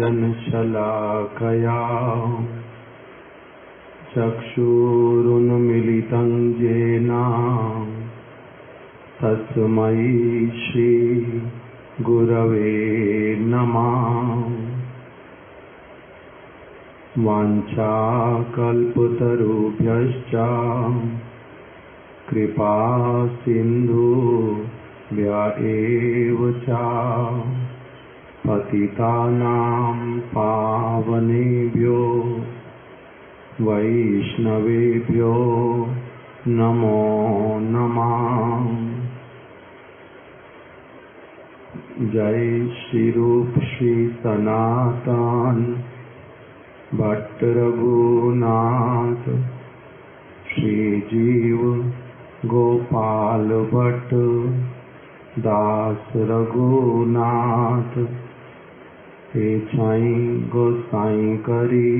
जनशलाकया चक्षुरुन्मीलितं येन तस्मै श्रीगुरवे नमः। वाञ्छाकल्पतरुभ्यश्च कृपा सिन्धुभ्य एव च पतितानां पावनेभ्यो वैष्णवेभ्यो नमो नमः। जय श्री रूप श्री सनातन भट्ट रघुनाथ श्री जीव गोपाल भट्ट दास रघुनाथ हे छाई गोसाई करी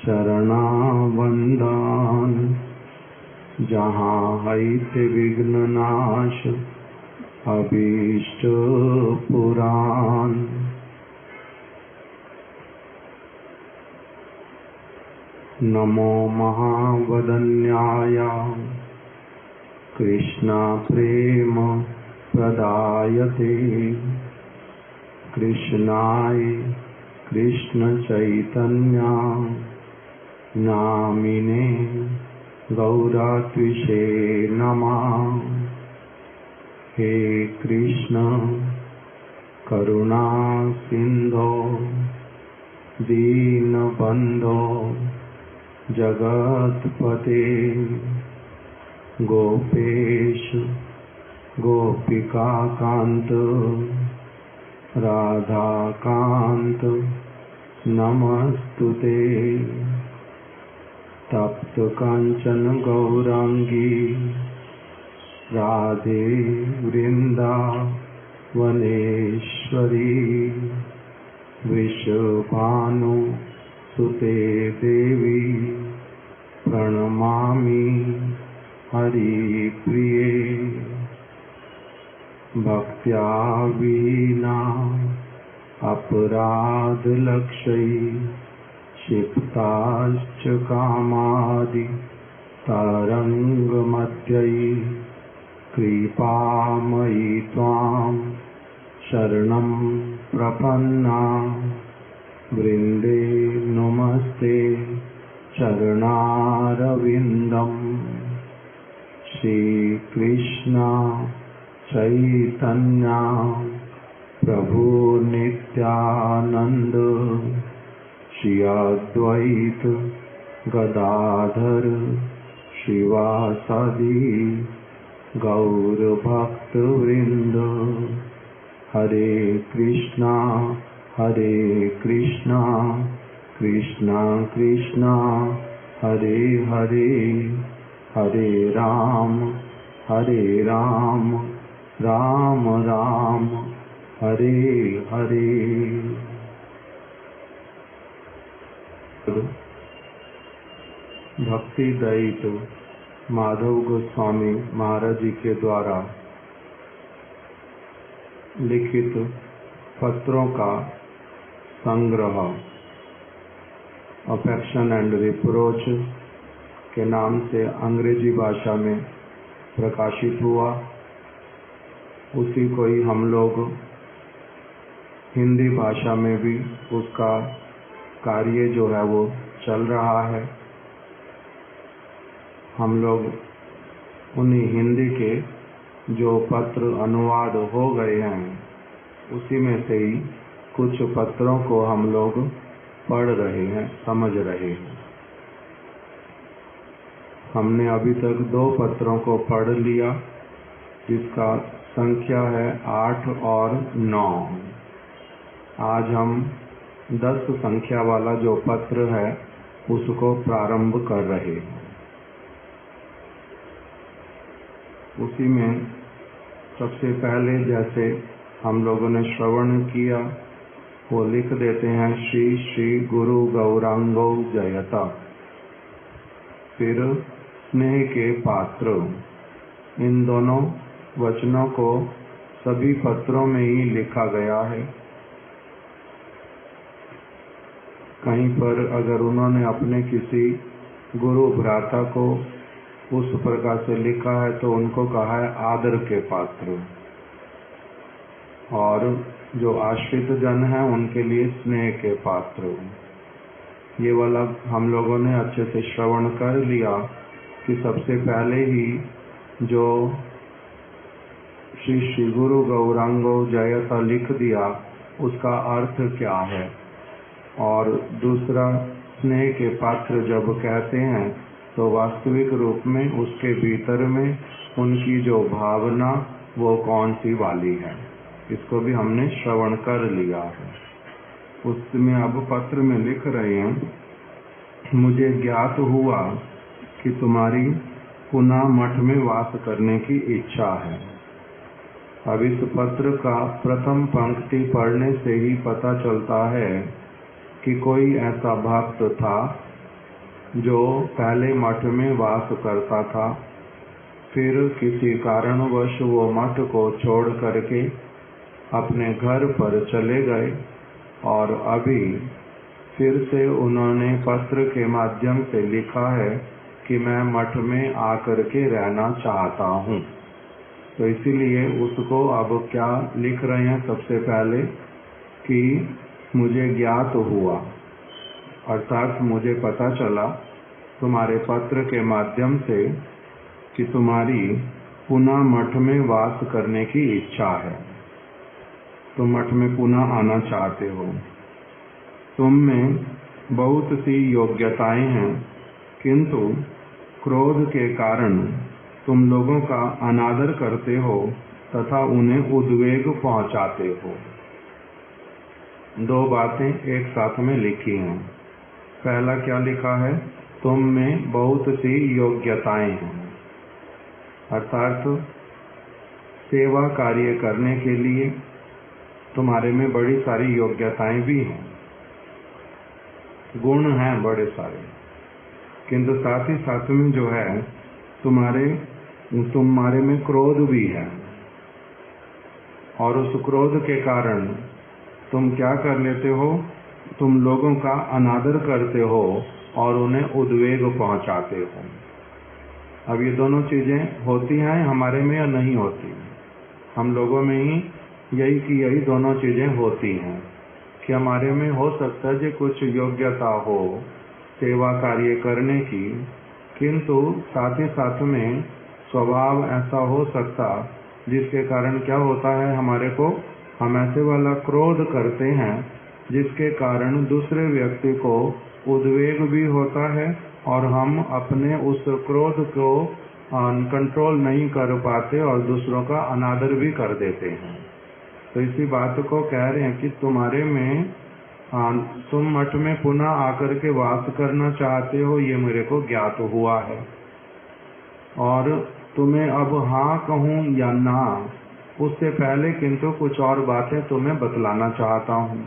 चरणा वंदन। जहाँ हित विघ्न नाश अभीष्ट पुराण। नमो महावदन्याय कृष्ण प्रेम प्रदायते कृष्णाय कृष्ण चैतन्य नामिने गौरत्विषे नमः। हे कृष्ण करुणा सिंधो दीनबंधो जगत्पते गोपेश गोपिकाकांत राधाकांत नमस्तुते। तप्त कांचन गौरांगी राधे वृंदावनेश्वरी विश्वभानु सुते देवी प्रणमामि हरिप्रिये। भक्त्या विना अपराधलक्षै क्षिप्ताश्च कामादि तरंगमध्यै कृपामयि त्वां शरणं प्रपन्ना। वृंदे नमस्ते चरणारविंदम। श्रीकृष्ण चैतन्य प्रभु नित्यानंद श्री अद्वैत गदाधर शिवासादि गौर भक्त वृंद। हरे कृष्णा कृष्णा कृष्णा हरे हरे हरे राम राम राम हरे हरे। भक्ति दैत माधव गोस्वामी महाराज जी के द्वारा लिखित पत्रों का संग्रह अफेक्शन एंड रिप्रोच के नाम से अंग्रेजी भाषा में प्रकाशित हुआ। उसी को ही हम लोग हिंदी भाषा में भी उसका कार्य जो है वो चल रहा है। हम लोग उन्हीं हिंदी के जो पत्र अनुवाद हो गए हैं उसी में से ही कुछ पत्रों को हम लोग पढ़ रहे हैं, समझ रहे हैं। हमने अभी तक 2 पत्रों को पढ़ लिया जिसका संख्या है 8 और 9। आज हम 10 संख्या वाला जो पत्र है उसको प्रारंभ कर रहे हैं। उसी में सबसे पहले जैसे हम लोगों ने श्रवण किया वो लिख देते हैं श्री श्री गुरु गौरांगो जयता। फिर स्नेह के पात्र, इन दोनों वचनों को सभी पत्रों में ही लिखा गया है। कहीं पर अगर उन्होंने अपने किसी गुरु भ्राता को उस प्रकार से लिखा है तो उनको कहा है आदर के पात्र, और जो आश्रित जन है उनके लिए स्नेह के पात्र। ये वाला हम लोगों ने अच्छे से श्रवण कर लिया कि सबसे पहले ही जो श्री श्री गुरु गौरांगो जयता लिख दिया उसका अर्थ क्या है, और दूसरा स्नेह के पात्र जब कहते हैं तो वास्तविक रूप में उसके भीतर में उनकी जो भावना वो कौन सी वाली है, इसको भी हमने श्रवण कर लिया है। उसमें अब पत्र में लिख रहे हैं, मुझे ज्ञात हुआ कि तुम्हारी पुनः मठ में वास करने की इच्छा है। अब इस पत्र का प्रथम पंक्ति पढ़ने से ही पता चलता है कि कोई ऐसा भक्त था जो पहले मठ में वास करता था, फिर किसी कारणवश वो मठ को छोड़ करके अपने घर पर चले गए, और अभी फिर से उन्होंने पत्र के माध्यम से लिखा है कि मैं मठ में आकर के रहना चाहता हूँ। तो इसीलिए उसको अब क्या लिख रहे हैं, सबसे पहले कि मुझे ज्ञात हुआ, अर्थात मुझे पता चला तुम्हारे पत्र के माध्यम से कि तुम्हारी पुनः मठ में वास करने की इच्छा है, तुम मठ में पुनः आना चाहते हो। तुम में बहुत सी योग्यताएं हैं, किंतु क्रोध के कारण तुम लोगों का अनादर करते हो तथा उन्हें उद्वेग पहुंचाते हो। दो बातें एक साथ में लिखी हैं। पहला क्या लिखा है, तुम में बहुत सी योग्यताएं हैं, अर्थात सेवा कार्य करने के लिए तुम्हारे में बड़ी सारी योग्यताएं भी हैं, गुण हैं बड़े सारे, किंतु साथ ही साथ में जो है तुम्हारे में क्रोध भी है, और उस क्रोध के कारण तुम क्या कर लेते हो, तुम लोगों का अनादर करते हो और उन्हें उद्वेग पहुंचाते हो। अब ये दोनों चीजें होती हैं हमारे में या नहीं होती? हम लोगों में ही यही दोनों चीजें होती हैं कि हमारे में हो सकता है कि कुछ योग्यता हो सेवा कार्य करने की, किंतु साथ ही साथ में स्वभाव ऐसा हो सकता जिसके कारण क्या होता है, हमारे को हम ऐसे वाला क्रोध करते हैं जिसके कारण दूसरे व्यक्ति को उद्वेग भी होता है और हम अपने उस क्रोध को कंट्रोल नहीं कर पाते और दूसरों का अनादर भी कर देते हैं। तो इसी बात को कह रहे हैं कि तुम्हारे में तुम मठ में पुनः आकर के वास करना चाहते हो, ये मेरे को ज्ञात हुआ है, और तुम्हें अब हाँ कहूँ या ना उससे पहले किंतु कुछ और बातें तुम्हें बतलाना चाहता हूँ।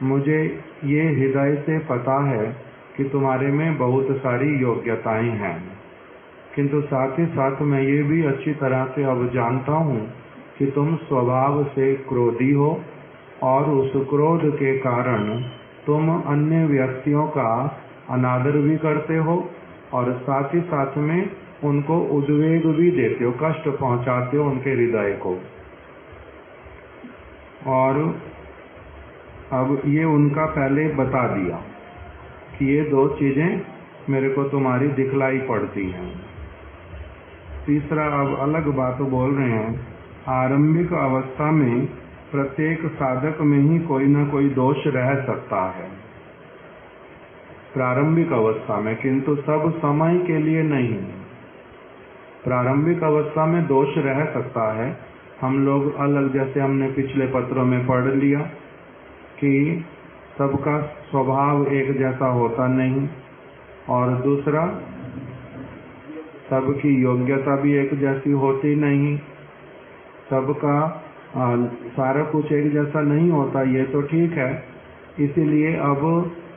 मुझे ये हृदय से पता है कि तुम्हारे में बहुत सारी योग्यताएं हैं, किंतु साथ ही साथ मैं ये भी अच्छी तरह से अब जानता हूँ कि तुम स्वभाव से क्रोधी हो और उस क्रोध के कारण तुम अन्य व्यक्तियों का अनादर भी करते हो और साथ ही साथ में उनको उद्वेग भी देते हो, कष्ट पहुंचाते हो उनके हृदय को। और अब ये उनका पहले बता दिया कि ये दो चीजें मेरे को तुम्हारी दिखलाई पड़ती हैं। तीसरा अब अलग बात बोल रहे हैं, आरंभिक अवस्था में प्रत्येक साधक में ही कोई ना कोई दोष रह सकता है, प्रारंभिक अवस्था में, किंतु सब समय के लिए नहीं। प्रारंभिक अवस्था में दोष रह सकता है, हम लोग अलग, जैसे हमने पिछले पत्रों में पढ़ लिया कि सबका स्वभाव एक जैसा होता नहीं, और दूसरा सबकी योग्यता भी एक जैसी होती नहीं, सबका सारा कुछ एक जैसा नहीं होता, ये तो ठीक है। इसीलिए अब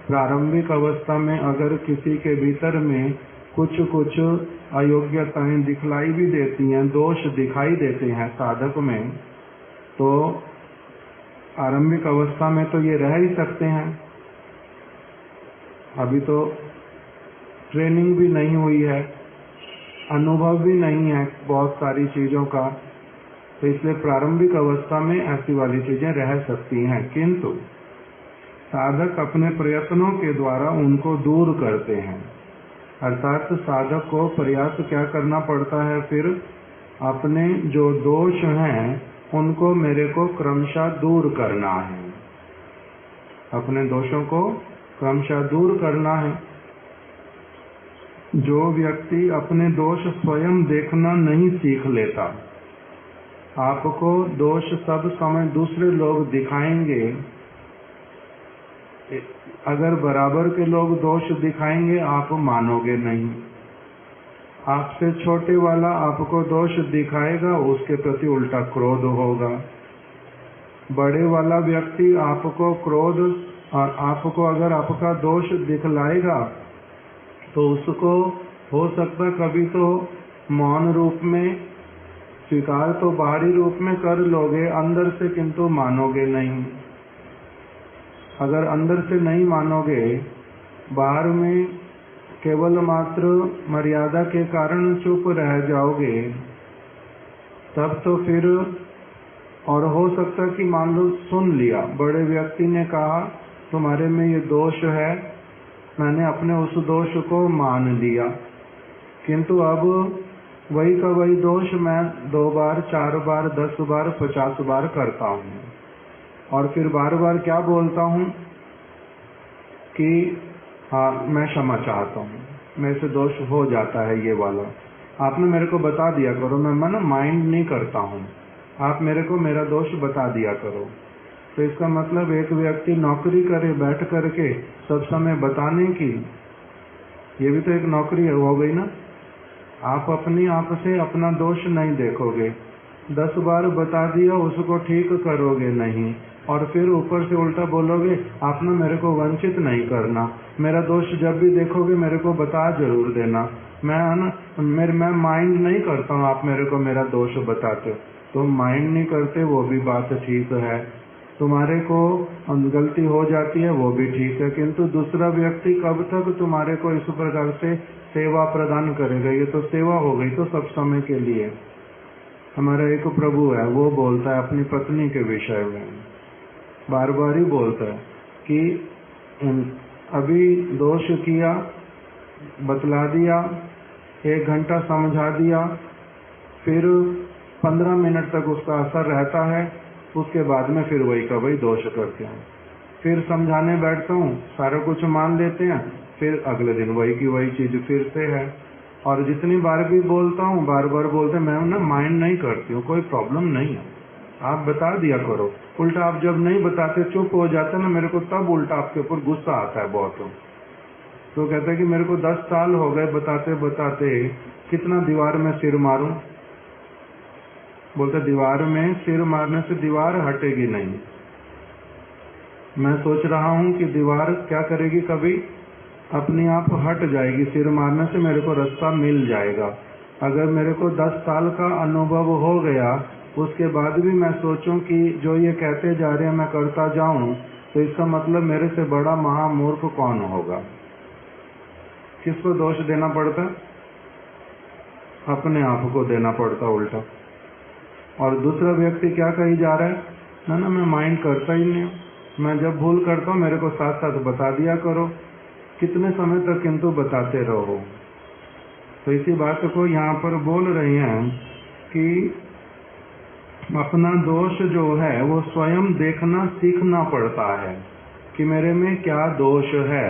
प्रारंभिक अवस्था में अगर किसी के भीतर में कुछ अयोग्यताएं दिखलाई भी देती हैं, दोष दिखाई देते हैं साधक में, तो आरंभिक अवस्था में तो ये रह ही सकते हैं, अभी तो ट्रेनिंग भी नहीं हुई है, अनुभव भी नहीं है बहुत सारी चीजों का, तो इसलिए प्रारंभिक अवस्था में ऐसी वाली चीजें रह सकती हैं, किंतु साधक अपने प्रयत्नों के द्वारा उनको दूर करते हैं। अर्थात साधक को प्रयास क्या करना पड़ता है, फिर अपने जो दोष हैं उनको मेरे को क्रमशः दूर करना है, अपने दोषों को क्रमशः दूर करना है। जो व्यक्ति अपने दोष स्वयं देखना नहीं सीख लेता, आपको दोष सब समय दूसरे लोग दिखाएंगे, अगर बराबर के लोग दोष दिखाएंगे आप मानोगे नहीं। आपसे छोटे वाला आपको दोष दिखाएगा, उसके प्रति उल्टा क्रोध होगा। बड़े वाला व्यक्ति आपको क्रोध और आपको अगर आपका दोष दिखलाएगा तो उसको हो सकता कभी तो मौन रूप में स्वीकार तो बाहरी रूप में कर लोगे, अंदर से किंतु मानोगे नहीं। अगर अंदर से नहीं मानोगे, बाहर में केवल मात्र मर्यादा के कारण चुप रह जाओगे, तब तो फिर और हो सकता कि मान लो सुन लिया, बड़े व्यक्ति ने कहा तुम्हारे में ये दोष है, मैंने अपने उस दोष को मान लिया, किंतु अब वही का वही दोष मैं 2 बार 4 बार 10 बार 50 बार करता हूँ, और फिर बार बार क्या बोलता हूँ कि हाँ मैं क्षमा चाहता हूँ, मेरे से दोष हो जाता है ये वाला, आपने मेरे को बता दिया करो, मैं ना माइंड नहीं करता हूँ, आप मेरे को मेरा दोष बता दिया करो। तो इसका मतलब एक व्यक्ति नौकरी करे बैठ करके सब समय बताने की, ये भी तो एक नौकरी हो गई ना। आप अपनी आप से अपना दोष नहीं देखोगे, 10 बार बता दिया उसको ठीक करोगे नहीं, और फिर ऊपर से उल्टा बोलोगे आपने मेरे को वंचित नहीं करना, मेरा दोष जब भी देखोगे मेरे को बता जरूर देना, मैं माइंड नहीं करता हूँ, आप मेरे को मेरा दोष बताते हो। तो माइंड नहीं करते वो भी बात ठीक है, तुम्हारे को गलती हो जाती है वो भी ठीक है, किंतु दूसरा व्यक्ति कब तक तुम्हारे को इस प्रकार से सेवा प्रदान करेगा? ये तो सेवा हो गई तो सब समय के लिए। हमारा एक प्रभु है, वो बोलता है अपनी पत्नी के विषय में, बार बार ही बोलता है कि अभी दोष किया, बतला दिया, 1 घंटा समझा दिया, फिर 15 मिनट तक उसका असर रहता है, उसके बाद में फिर वही का वही दोष करते हैं। फिर समझाने बैठता हूँ, सारा कुछ मान लेते हैं, फिर अगले दिन वही की वही चीज फिर से है। और जितनी बार भी बोलता हूँ बार बार बोलते, मैं ना माइंड नहीं करती हूँ, कोई प्रॉब्लम नहीं है, आप बता दिया करो। उल्टा आप जब नहीं बताते चुप हो जाते ना, मेरे को तब उल्टा आपके ऊपर गुस्सा आता है बहुत। तो कहते हैं कि मेरे को 10 साल हो गए बताते बताते, कितना दीवार में सिर मारूं? बोलते दीवार में सिर मारने से दीवार हटेगी नहीं। मैं सोच रहा हूं कि दीवार क्या करेगी, कभी अपने आप हट जाएगी, सिर मारने से मेरे को रास्ता मिल जाएगा। अगर मेरे को 10 साल का अनुभव हो गया, उसके बाद भी मैं सोचूं कि जो ये कहते जा रहे हैं मैं करता जाऊं, तो इसका मतलब मेरे से बड़ा महामूर्ख कौन होगा? किसको दोष देना पड़ता? अपने आप को देना पड़ता उल्टा। और दूसरा व्यक्ति क्या कही जा रहा है, ना मैं माइंड करता ही नहीं, मैं जब भूल करता हूँ मेरे को साथ साथ बता दिया करो। कितने समय तक किंतु बताते रहो। तो इसी बात को यहाँ पर बोल रहे हैं कि अपना दोष जो है वो स्वयं देखना सीखना पड़ता है कि मेरे में क्या दोष है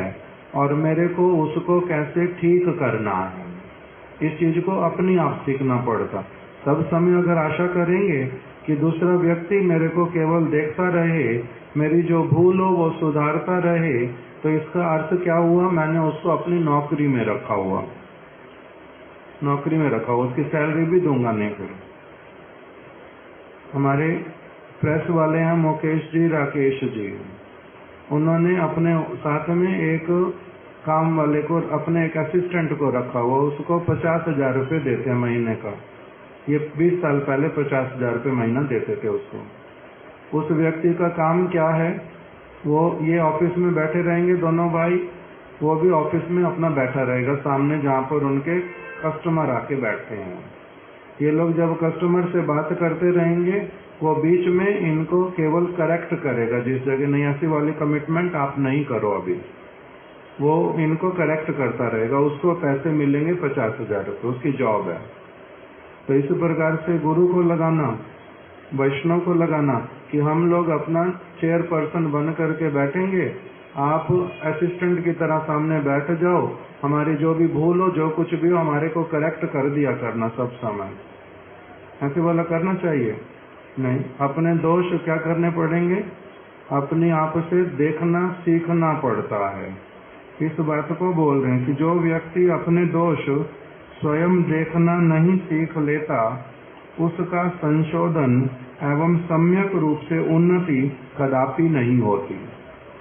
और मेरे को उसको कैसे ठीक करना है। इस चीज को अपने आप सीखना पड़ता। सब समय अगर आशा करेंगे कि दूसरा व्यक्ति मेरे को केवल देखता रहे, मेरी जो भूल हो वो सुधारता रहे, तो इसका अर्थ क्या हुआ? मैंने उसको अपनी नौकरी में रखा हुआ, नौकरी में रखा हुआ, उसकी सैलरी भी दूंगा नहीं। फिर हमारे प्रेस वाले हैं मुकेश जी, राकेश जी, उन्होंने अपने साथ में एक काम वाले को, अपने एक असिस्टेंट को रखा हुआ, उसको 50,000 रुपये देते हैं महीने का। ये 20 साल पहले 50,000 रुपये महीना देते थे उसको। उस व्यक्ति का काम क्या है? वो ये ऑफिस में बैठे रहेंगे दोनों भाई, वो भी ऑफिस में अपना बैठा रहेगा सामने, जहाँ पर उनके कस्टमर आके बैठते हैं। ये लोग जब कस्टमर से बात करते रहेंगे, वो बीच में इनको केवल करेक्ट करेगा, जिस जगह नहीं ऐसी वाली कमिटमेंट आप नहीं करो अभी, वो इनको करेक्ट करता रहेगा। उसको पैसे मिलेंगे 50,000 रुपये, उसकी जॉब है। तो इस प्रकार से गुरु को लगाना, वैष्णव को लगाना कि हम लोग अपना चेयरपर्सन बन करके बैठेंगे, आप असिस्टेंट की तरह सामने बैठ जाओ, हमारी जो भी भूल हो, जो कुछ भी हो, हमारे को करेक्ट कर दिया करना सब समय। ऐसे वाला करना चाहिए नहीं। अपने दोष क्या करने पड़ेंगे? अपने आप से देखना सीखना पड़ता है। इस बात को बोल रहे हैं कि जो व्यक्ति अपने दोष स्वयं देखना नहीं सीख लेता, उसका संशोधन एवं सम्यक रूप से उन्नति कदापि नहीं होती।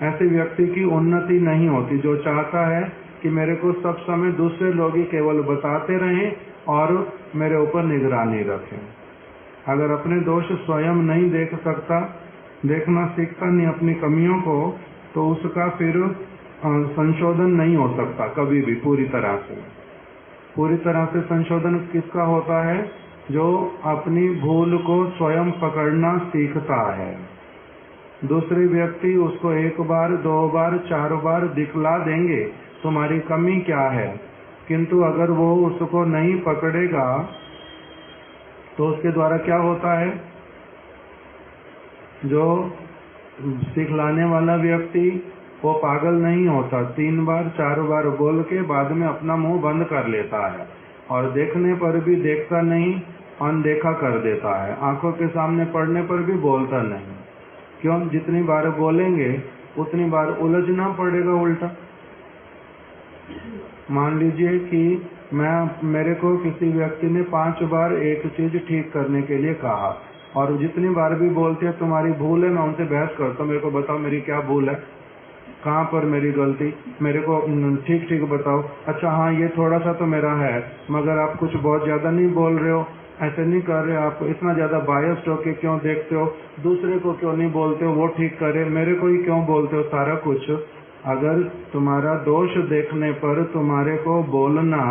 ऐसे व्यक्ति की उन्नति नहीं होती जो चाहता है कि मेरे को सब समय दूसरे लोग ही केवल बताते रहें और मेरे ऊपर निगरानी रखें। अगर अपने दोष स्वयं नहीं देख सकता, देखना सीखता नहीं अपनी कमियों को, तो उसका फिर संशोधन नहीं हो सकता कभी भी पूरी तरह से। पूरी तरह से संशोधन किसका होता है? जो अपनी भूल को स्वयं पकड़ना सीखता है। दूसरे व्यक्ति उसको 1 बार 2 बार 4 बार दिखला देंगे तुम्हारी कमी क्या है, किंतु अगर वो उसको नहीं पकड़ेगा तो उसके द्वारा क्या होता है? जो सिखलाने वाला व्यक्ति वो पागल नहीं होता, 3 बार 4 बार बोल के बाद में अपना मुंह बंद कर लेता है और देखने पर भी देखता नहीं, अनदेखा कर देता है, आंखों के सामने पड़ने पर भी बोलता नहीं। क्यों? जितनी बार बोलेंगे उतनी बार उलझना पड़ेगा उल्टा। मान लीजिए कि मेरे को किसी व्यक्ति ने 5 बार एक चीज ठीक करने के लिए कहा और जितनी बार भी बोलते हैं तुम्हारी भूल है, मैं उनसे बहस करता हूँ, मेरे को बताओ मेरी क्या भूल है, कहाँ पर मेरी गलती, मेरे को ठीक ठीक बताओ। अच्छा हाँ ये थोड़ा सा तो मेरा है, मगर आप कुछ बहुत ज्यादा नहीं बोल रहे हो, ऐसे नहीं कर रहे, आप इतना ज्यादा बायस्ड होके क्यों देखते हो, दूसरे को क्यों नहीं बोलते हो वो ठीक करे, मेरे को ही क्यों बोलते हो सारा कुछ। अगर तुम्हारा दोष देखने पर तुम्हारे को बोलना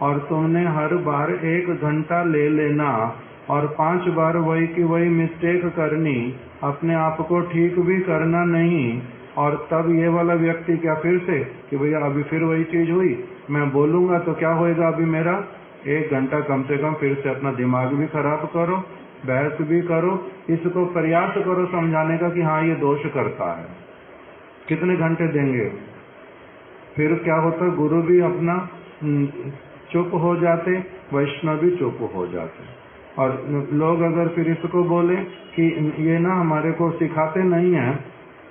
और तुमने हर बार 1 घंटा ले लेना और 5 बार वही की वही मिस्टेक करनी, अपने आप को ठीक भी करना नहीं, और तब ये वाला व्यक्ति क्या फिर से कि भैया अभी फिर वही चीज हुई, मैं बोलूंगा तो क्या होएगा, अभी मेरा 1 घंटा कम से कम फिर से अपना दिमाग भी खराब करो, बहस भी करो, इसको प्रयास करो समझाने का कि हाँ ये दोष करता है। कितने घंटे देंगे? फिर क्या होता, गुरु भी अपना चुप हो जाते, वैष्णव भी चुप हो जाते। और लोग अगर फिर इसको बोले कि ये ना हमारे को सिखाते नहीं है,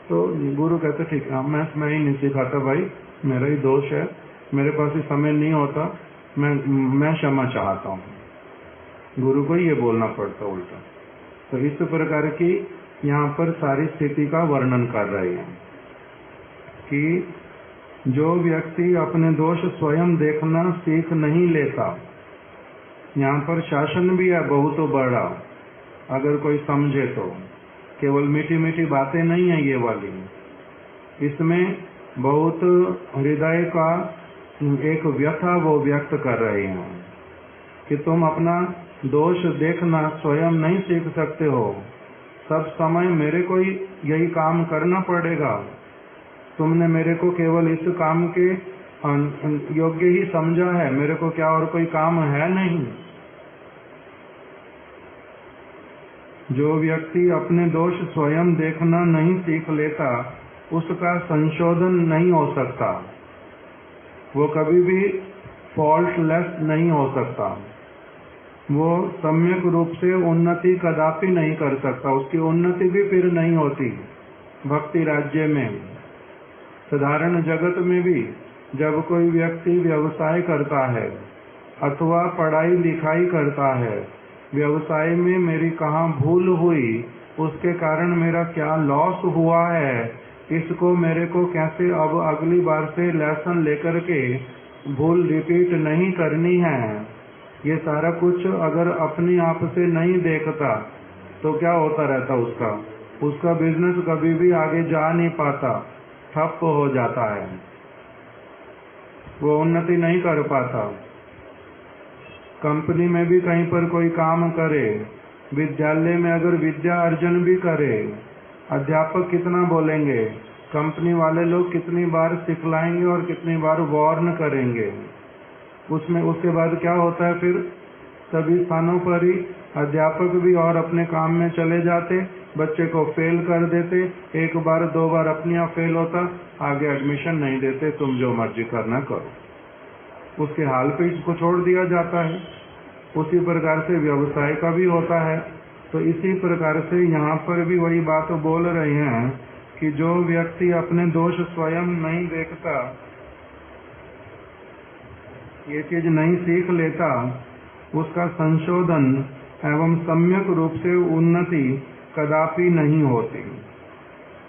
तो गुरु कहते ठीक है मैं ही नहीं सिखाता भाई, मेरा ही दोष है, मेरे पास ही समय नहीं होता, मैं क्षमा चाहता हूँ। गुरु को ये बोलना पड़ता उल्टा। तो इस प्रकार की यहाँ पर सारी स्थिति का वर्णन कर रहे हैं कि जो व्यक्ति अपने दोष स्वयं देखना सीख नहीं लेता, यहाँ पर शासन भी है बहुत बड़ा, अगर कोई समझे तो, केवल मीठी मीठी बातें नहीं है ये वाली, इसमें बहुत हृदय का एक व्यथा वो व्यक्त कर रहे हैं कि तुम अपना दोष देखना स्वयं नहीं सीख सकते हो, सब समय मेरे को ही यही काम करना पड़ेगा, तुमने मेरे को केवल इस काम के योग्य ही समझा है, मेरे को क्या और कोई काम है नहीं। जो व्यक्ति अपने दोष स्वयं देखना नहीं सीख लेता, उसका संशोधन नहीं हो सकता, वो कभी भी फॉल्टलेस नहीं हो सकता, वो सम्यक रूप से उन्नति कदापि नहीं कर सकता, उसकी उन्नति भी फिर नहीं होती। भक्ति राज्य में, साधारण जगत में भी जब कोई व्यक्ति व्यवसाय करता है अथवा पढ़ाई लिखाई करता है, व्यवसाय में मेरी कहाँ भूल हुई, उसके कारण मेरा क्या लॉस हुआ है, इसको मेरे को कैसे अब अगली बार से लेसन लेकर के भूल रिपीट नहीं करनी है, ये सारा कुछ अगर अपने आप से नहीं देखता तो क्या होता रहता, उसका बिजनेस कभी भी आगे जा नहीं पाता, ठप हो जाता है। वो उन्नति नहीं कर पाता। कंपनी में भी कहीं पर कोई काम करे, विद्यालय में अगर विद्या अर्जन भी करे, अध्यापक कितना बोलेंगे, कंपनी वाले लोग कितनी बार सिखलाएंगे और कितनी बार वार्न करेंगे, उसमें उसके बाद क्या होता है फिर सभी स्थानों पर ही अध्यापक भी और अपने काम में चले जाते, बच्चे को फेल कर देते, एक बार दो बार अपने आप फेल होता, आगे एडमिशन नहीं देते, तुम जो मर्जी करना करो, उसके हाल पे इसको छोड़ दिया जाता है। उसी प्रकार से व्यवसाय का भी होता है। तो इसी प्रकार से यहाँ पर भी वही बात बोल रहे हैं कि जो व्यक्ति अपने दोष स्वयं नहीं देखता, ये चीज नहीं सीख लेता, उसका संशोधन एवं सम्यक रूप से उन्नति कदापि नहीं होती।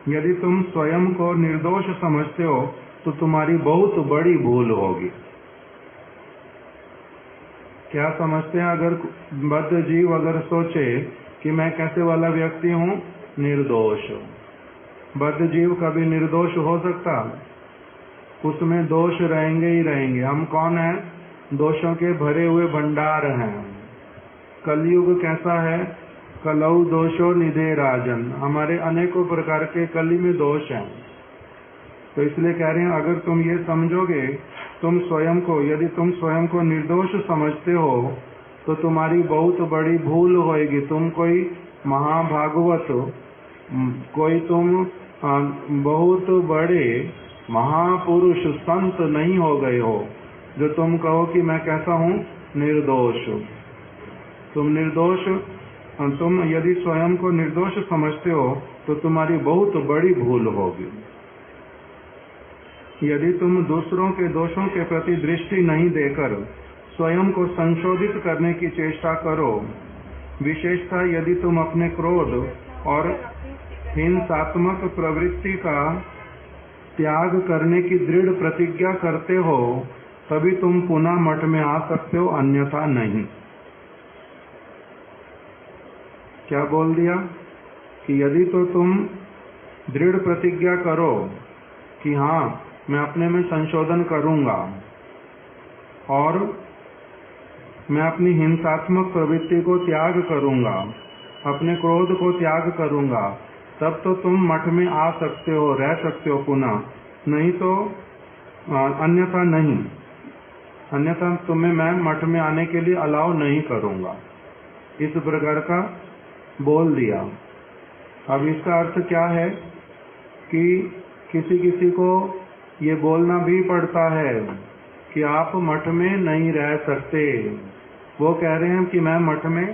यदि तुम स्वयं को निर्दोष समझते हो तो तुम्हारी बहुत बड़ी भूल होगी। क्या समझते हैं? अगर बद्ध जीव अगर सोचे कि मैं कैसे वाला व्यक्ति हूँ, निर्दोष। बद्ध जीव कभी निर्दोष हो सकता? उसमें दोष रहेंगे ही रहेंगे। हम कौन हैं? दोषों के भरे हुए भंडार हैं। कलयुग कैसा है? कलौ दोषो निधे राजन। हमारे अनेकों प्रकार के कली में दोष हैं। तो इसलिए कह रहे हैं, अगर तुम ये समझोगे, तुम स्वयं को, यदि तुम स्वयं को निर्दोष समझते हो तो तुम्हारी बहुत बड़ी भूल होएगी। तुम कोई महाभागवत, कोई तुम बहुत बड़े महापुरुष संत नहीं हो गए हो जो तुम कहो कि मैं कैसा हूँ? निर्दोष। तुम निर्दोष, तुम यदि स्वयं को निर्दोष समझते हो तो तुम्हारी बहुत बड़ी भूल होगी। यदि तुम दूसरों के दोषों के प्रति दृष्टि नहीं देकर स्वयं को संशोधित करने की चेष्टा करो, विशेषतः यदि तुम अपने क्रोध और हिंसात्मक प्रवृत्ति का त्याग करने की दृढ़ प्रतिज्ञा करते हो, तभी तुम पुनः मठ में आ सकते हो, अन्यथा नहीं। क्या बोल दिया? कि यदि तो तुम दृढ़ प्रतिज्ञा करो कि हाँ मैं अपने में संशोधन करूंगा और मैं अपनी हिंसात्मक प्रवृत्ति को त्याग करूंगा, अपने क्रोध को त्याग करूंगा, तब तो तुम मठ में आ सकते हो, रह सकते हो पुनः, नहीं तो अन्यथा नहीं। अन्यथा तुम्हें मैं मठ में आने के लिए अलाउ नहीं करूंगा। इस प्रकार का बोल दिया। अब इसका अर्थ क्या है कि किसी किसी को ये बोलना भी पड़ता है कि आप मठ में नहीं रह सकते। वो कह रहे हैं कि मैं मठ में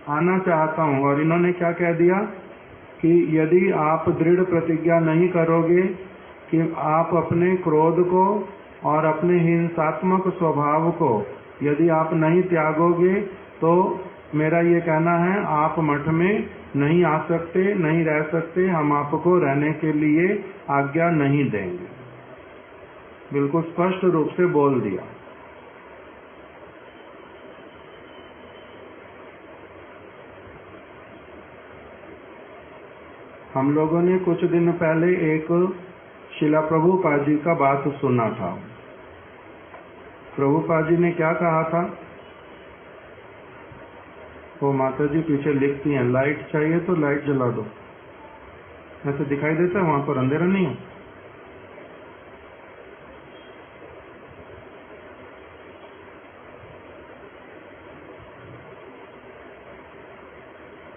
आना चाहता हूँ, और इन्होंने क्या कह दिया कि यदि आप दृढ़ प्रतिज्ञा नहीं करोगे कि आप अपने क्रोध को और अपने हिंसात्मक स्वभाव को यदि आप नहीं त्यागोगे तो मेरा ये कहना है आप मठ में नहीं आ सकते, नहीं रह सकते, हम आपको रहने के लिए आज्ञा नहीं देंगे। बिल्कुल स्पष्ट रूप से बोल दिया। हम लोगों ने कुछ दिन पहले एक शिला प्रभुपाद जी का बात सुना था। प्रभुपाद जी ने क्या कहा था? वो माता जी पीछे लिखती हैं, लाइट चाहिए तो लाइट जला दो। ऐसे दिखाई देता है, वहां पर अंधेरा नहीं है।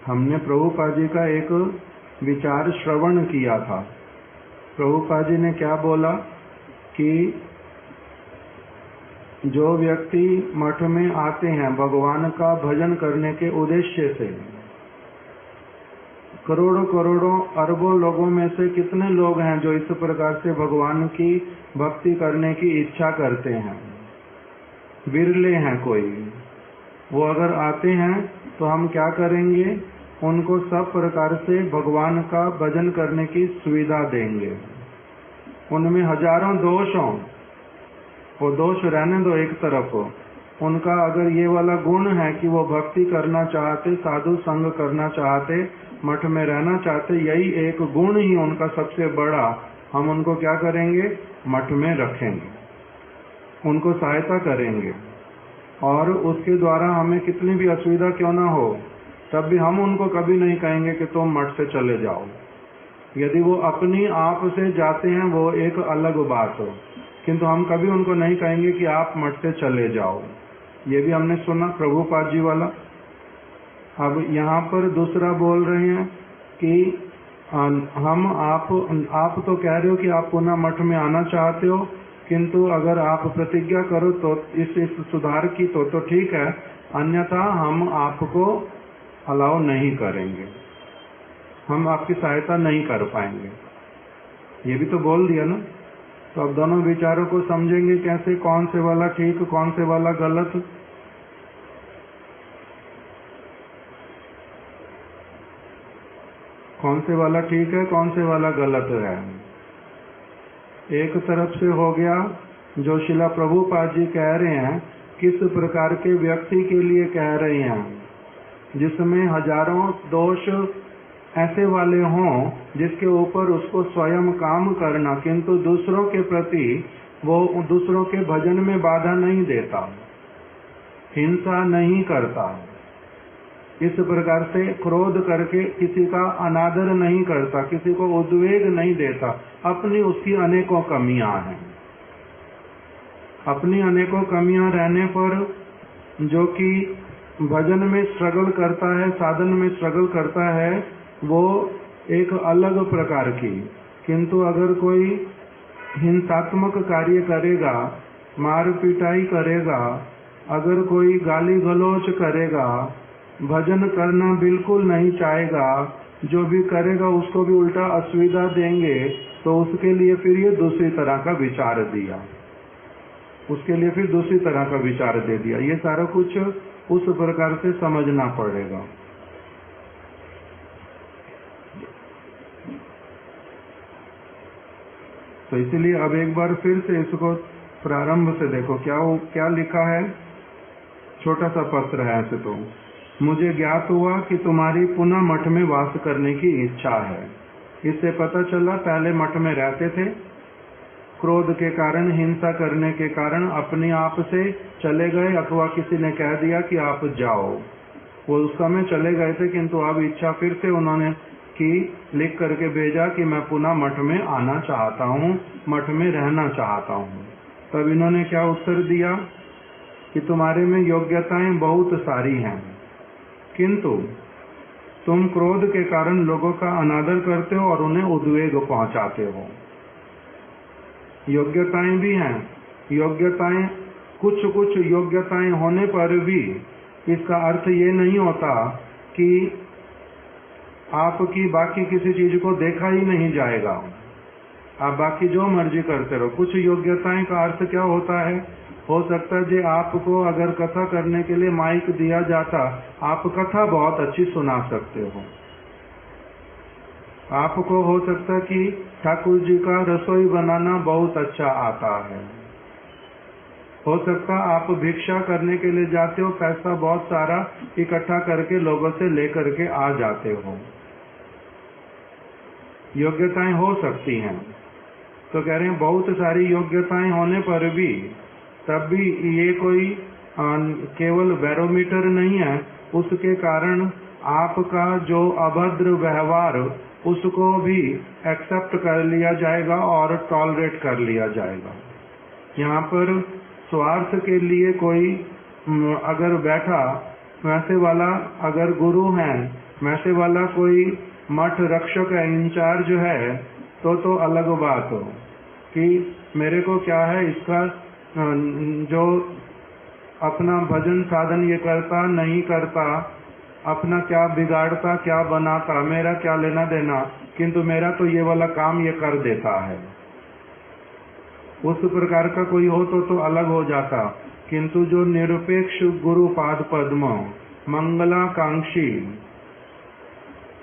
हमने प्रभुपाद जी का एक विचार श्रवण किया था। प्रभुपाद जी ने क्या बोला कि जो व्यक्ति मठ में आते हैं भगवान का भजन करने के उद्देश्य से, करोड़ों करोड़ों अरबों लोगों में से कितने लोग हैं जो इस प्रकार से भगवान की भक्ति करने की इच्छा करते हैं? विरले हैं कोई। वो अगर आते हैं तो हम क्या करेंगे? उनको सब प्रकार से भगवान का भजन करने की सुविधा देंगे। उनमें हजारों दोष हों, वो दोष रहने दो एक तरफ, उनका अगर ये वाला गुण है कि वो भक्ति करना चाहते, साधु संग करना चाहते, मठ में रहना चाहते, यही एक गुण ही उनका सबसे बड़ा, हम उनको क्या करेंगे? मठ में रखेंगे। उनको सहायता करेंगे और उसके द्वारा हमें कितनी भी असुविधा क्यों ना हो, तब भी हम उनको कभी नहीं कहेंगे कि तुम मठ से चले जाओ। यदि वो अपनी आप से जाते हैं वो एक अलग बात हो, किंतु हम कभी उनको नहीं कहेंगे कि आप मठ से चले जाओ। ये भी हमने सुना प्रभुपाद जी वाला। अब यहाँ पर दूसरा बोल रहे हैं कि हम आप तो कह रहे हो कि आप पुनः मठ में आना चाहते हो, किंतु अगर आप प्रतिज्ञा करो तो इस सुधार की तो ठीक है, अन्यथा हम आपको अलाउ नहीं करेंगे, हम आपकी सहायता नहीं कर पाएंगे। ये भी तो बोल दिया ना। तो अब दोनों विचारों को समझेंगे कैसे, कौन से वाला ठीक, कौन से वाला गलत। कौन से वाला ठीक है, कौन से वाला गलत है। एक तरफ से हो गया जो शिला प्रभुपाद जी कह रहे हैं, किस प्रकार के व्यक्ति के लिए कह रहे हैं, जिसमें हजारों दोष ऐसे वाले हों जिसके ऊपर उसको स्वयं काम करना, किंतु दूसरों के प्रति वो दूसरों के भजन में बाधा नहीं देता, हिंसा नहीं करता, इस प्रकार से क्रोध करके किसी का अनादर नहीं करता, किसी को उद्वेग नहीं देता। अपनी उसकी अनेकों कमियां हैं। अपनी अनेकों कमियां रहने पर जो कि भजन में स्ट्रगल करता है, साधन में स्ट्रगल करता है, वो एक अलग प्रकार की। किंतु अगर कोई हिंसात्मक कार्य करेगा, मार पिटाई करेगा, अगर कोई गाली गलौज करेगा, भजन करना बिल्कुल नहीं चाहेगा, जो भी करेगा उसको भी उल्टा असुविधा देंगे, तो उसके लिए फिर ये दूसरी तरह का विचार दिया, उसके लिए फिर दूसरी तरह का विचार दे दिया। ये सारा कुछ उस प्रकार से समझना पड़ेगा। तो इसलिए अब एक बार फिर से इसको प्रारंभ से देखो, क्या लिखा है। छोटा सा पत्र है ऐसे तो। मुझे ज्ञात हुआ कि तुम्हारी पुनः मठ में वास करने की इच्छा है। इससे पता चला पहले मठ में रहते थे, क्रोध के कारण, हिंसा करने के कारण अपने आप से चले गए, अथवा किसी ने कह दिया कि आप जाओ। वो उस समय चले गए थे, किंतु अब इच्छा फिर से उन्होंने की, लिख करके भेजा कि मैं पुनः मठ में आना चाहता हूँ, मठ में रहना चाहता हूँ। तब इन्होंने क्या उत्तर दिया कि तुम्हारे में योग्यताएं बहुत सारी हैं, किंतु तुम क्रोध के कारण लोगों का अनादर करते हो और उन्हें उद्वेग पहुंचाते हो। योग्यताएं भी हैं, योग्यताएं कुछ योग्यताएं होने पर भी इसका अर्थ ये नहीं होता कि आपकी बाकी किसी चीज को देखा ही नहीं जाएगा, आप बाकी जो मर्जी करते रहो। कुछ योग्यताएं का अर्थ क्या होता है, हो सकता है जी आपको अगर कथा करने के लिए माइक दिया जाता, आप कथा बहुत अच्छी सुना सकते हो। आपको हो सकता है कि ठाकुर जी का रसोई बनाना बहुत अच्छा आता है। हो सकता है आप भिक्षा करने के लिए जाते हो, पैसा बहुत सारा इकट्ठा करके लोगों से लेकर के आ जाते हो। योग्यताएं हो सकती हैं। तो कह रहे हैं बहुत सारी योग्यताएं होने पर भी, तब भी ये कोई केवल बैरोमीटर नहीं है, उसके कारण आपका जो अभद्र व्यवहार उसको भी एक्सेप्ट कर लिया जाएगा और टॉलरेट कर लिया जाएगा। यहाँ पर स्वार्थ के लिए कोई अगर बैठा, वैसे वाला अगर गुरु है, वैसे वाला कोई मठ रक्षक है, इंचार्ज है, तो अलग बात हो कि मेरे को क्या है, इसका जो अपना भजन साधन ये करता नहीं करता, अपना क्या बिगाड़ता क्या बनाता, मेरा क्या लेना देना, किंतु मेरा तो ये वाला काम ये कर देता है। उस प्रकार का कोई हो तो अलग हो जाता। किंतु जो निरपेक्ष गुरु पाद पद्म मंगलाकांक्षी,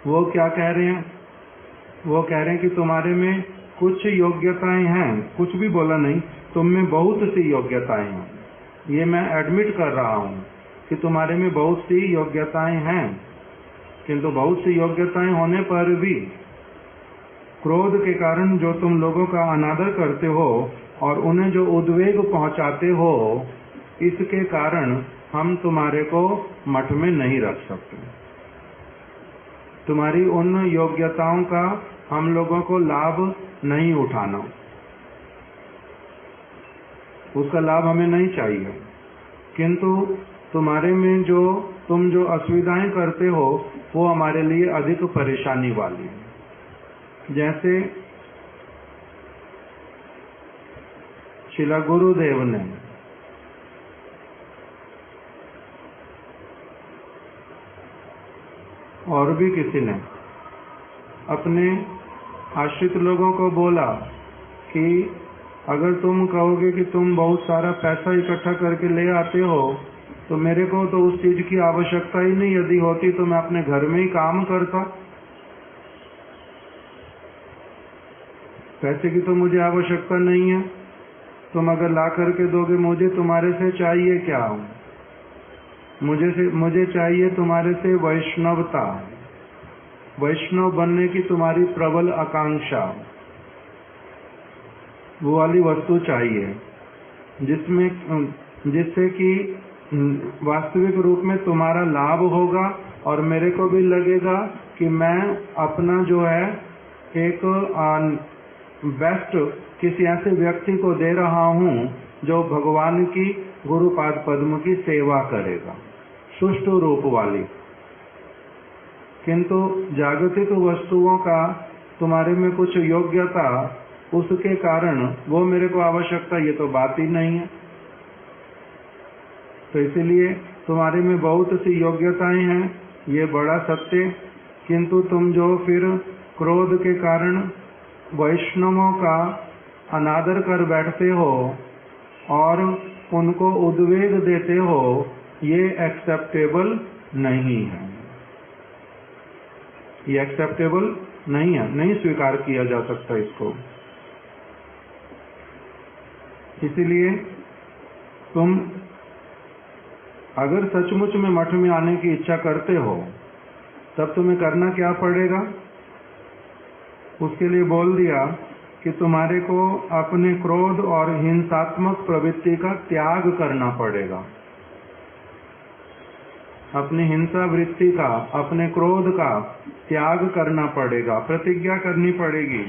वो क्या कह रहे हैं, वो कह रहे हैं कि तुम्हारे में कुछ योग्यताएं हैं, कुछ भी बोला नहीं, तुम में बहुत सी योग्यताएं हैं। ये मैं एडमिट कर रहा हूँ कि तुम्हारे में बहुत सी योग्यताएं हैं, किंतु बहुत सी योग्यताएं होने पर भी क्रोध के कारण जो तुम लोगों का अनादर करते हो, और उन्हें जो उद्वेग पहुंचाते हो, इसके कारण हम तुम्हारे को मठ में नहीं रख सकते। तुम्हारी उन योग्यताओं का हम लोगों को लाभ नहीं उठाना, उसका लाभ हमें नहीं चाहिए। किंतु तुम्हारे में तुम जो असुविधाएं करते हो वो हमारे लिए अधिक परेशानी वाली है। जैसे श्रील गुरुदेव ने और भी किसी ने अपने आश्रित लोगों को बोला कि अगर तुम कहोगे कि तुम बहुत सारा पैसा इकट्ठा करके ले आते हो तो मेरे को तो उस चीज की आवश्यकता ही नहीं, यदि होती तो मैं अपने घर में ही काम करता। पैसे की तो मुझे आवश्यकता नहीं है, तुम अगर ला करके दोगे, मुझे तुम्हारे से चाहिए क्या? मुझे चाहिए तुम्हारे से वैष्णवता, वैष्णव बनने की तुम्हारी प्रबल आकांक्षा, वो वाली वस्तु चाहिए जिससे कि वास्तविक रूप में तुम्हारा लाभ होगा और मेरे को भी लगेगा कि मैं अपना जो है एक बेस्ट किसी ऐसे व्यक्ति को दे रहा हूं जो भगवान की गुरुपाद पद्म की सेवा करेगा, सुष्ठु रूप वाली। किंतु जागतिक वस्तुओं का तुम्हारे में कुछ योग्यता, उसके कारण वो मेरे को आवश्यकता, ये तो बात ही नहीं है। तो इसलिए तुम्हारे में बहुत सी योग्यताएं हैं, ये बड़ा सत्य। किंतु तुम जो फिर क्रोध के कारण वैष्णवों का अनादर कर बैठते हो और उनको उद्वेग देते हो, ये एक्सेप्टेबल नहीं है, ये एक्सेप्टेबल नहीं है, नहीं स्वीकार किया जा सकता इसको। इसलिए तुम अगर सचमुच में मठ में आने की इच्छा करते हो तब तुम्हें करना क्या पड़ेगा? उसके लिए बोल दिया कि तुम्हारे को अपने क्रोध और हिंसात्मक प्रवृत्ति का त्याग करना पड़ेगा, अपनी हिंसा वृत्ति का, अपने क्रोध का त्याग करना पड़ेगा, प्रतिज्ञा करनी पड़ेगी।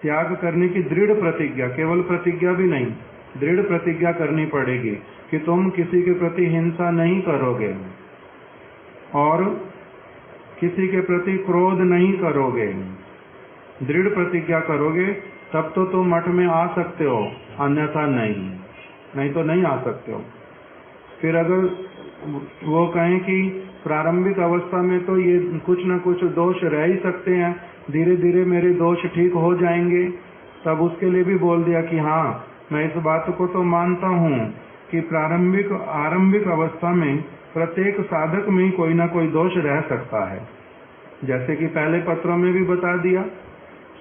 त्याग करने की दृढ़ प्रतिज्ञा, केवल प्रतिज्ञा भी नहीं, दृढ़ प्रतिज्ञा करनी पड़ेगी कि तुम किसी के प्रति हिंसा नहीं करोगे और किसी के प्रति क्रोध नहीं करोगे। दृढ़ प्रतिज्ञा करोगे तब तो तुम मठ में आ सकते हो, अन्यथा नहीं तो नहीं आ सकते हो। फिर अगर वो कहें कि प्रारंभिक अवस्था में तो ये कुछ न कुछ दोष रह ही सकते हैं, धीरे धीरे मेरे दोष ठीक हो जाएंगे, तब उसके लिए भी बोल दिया कि हाँ, मैं इस बात को तो मानता हूँ कि आरंभिक अवस्था में प्रत्येक साधक में कोई ना कोई दोष रह सकता है। जैसे कि पहले पत्रों में भी बता दिया,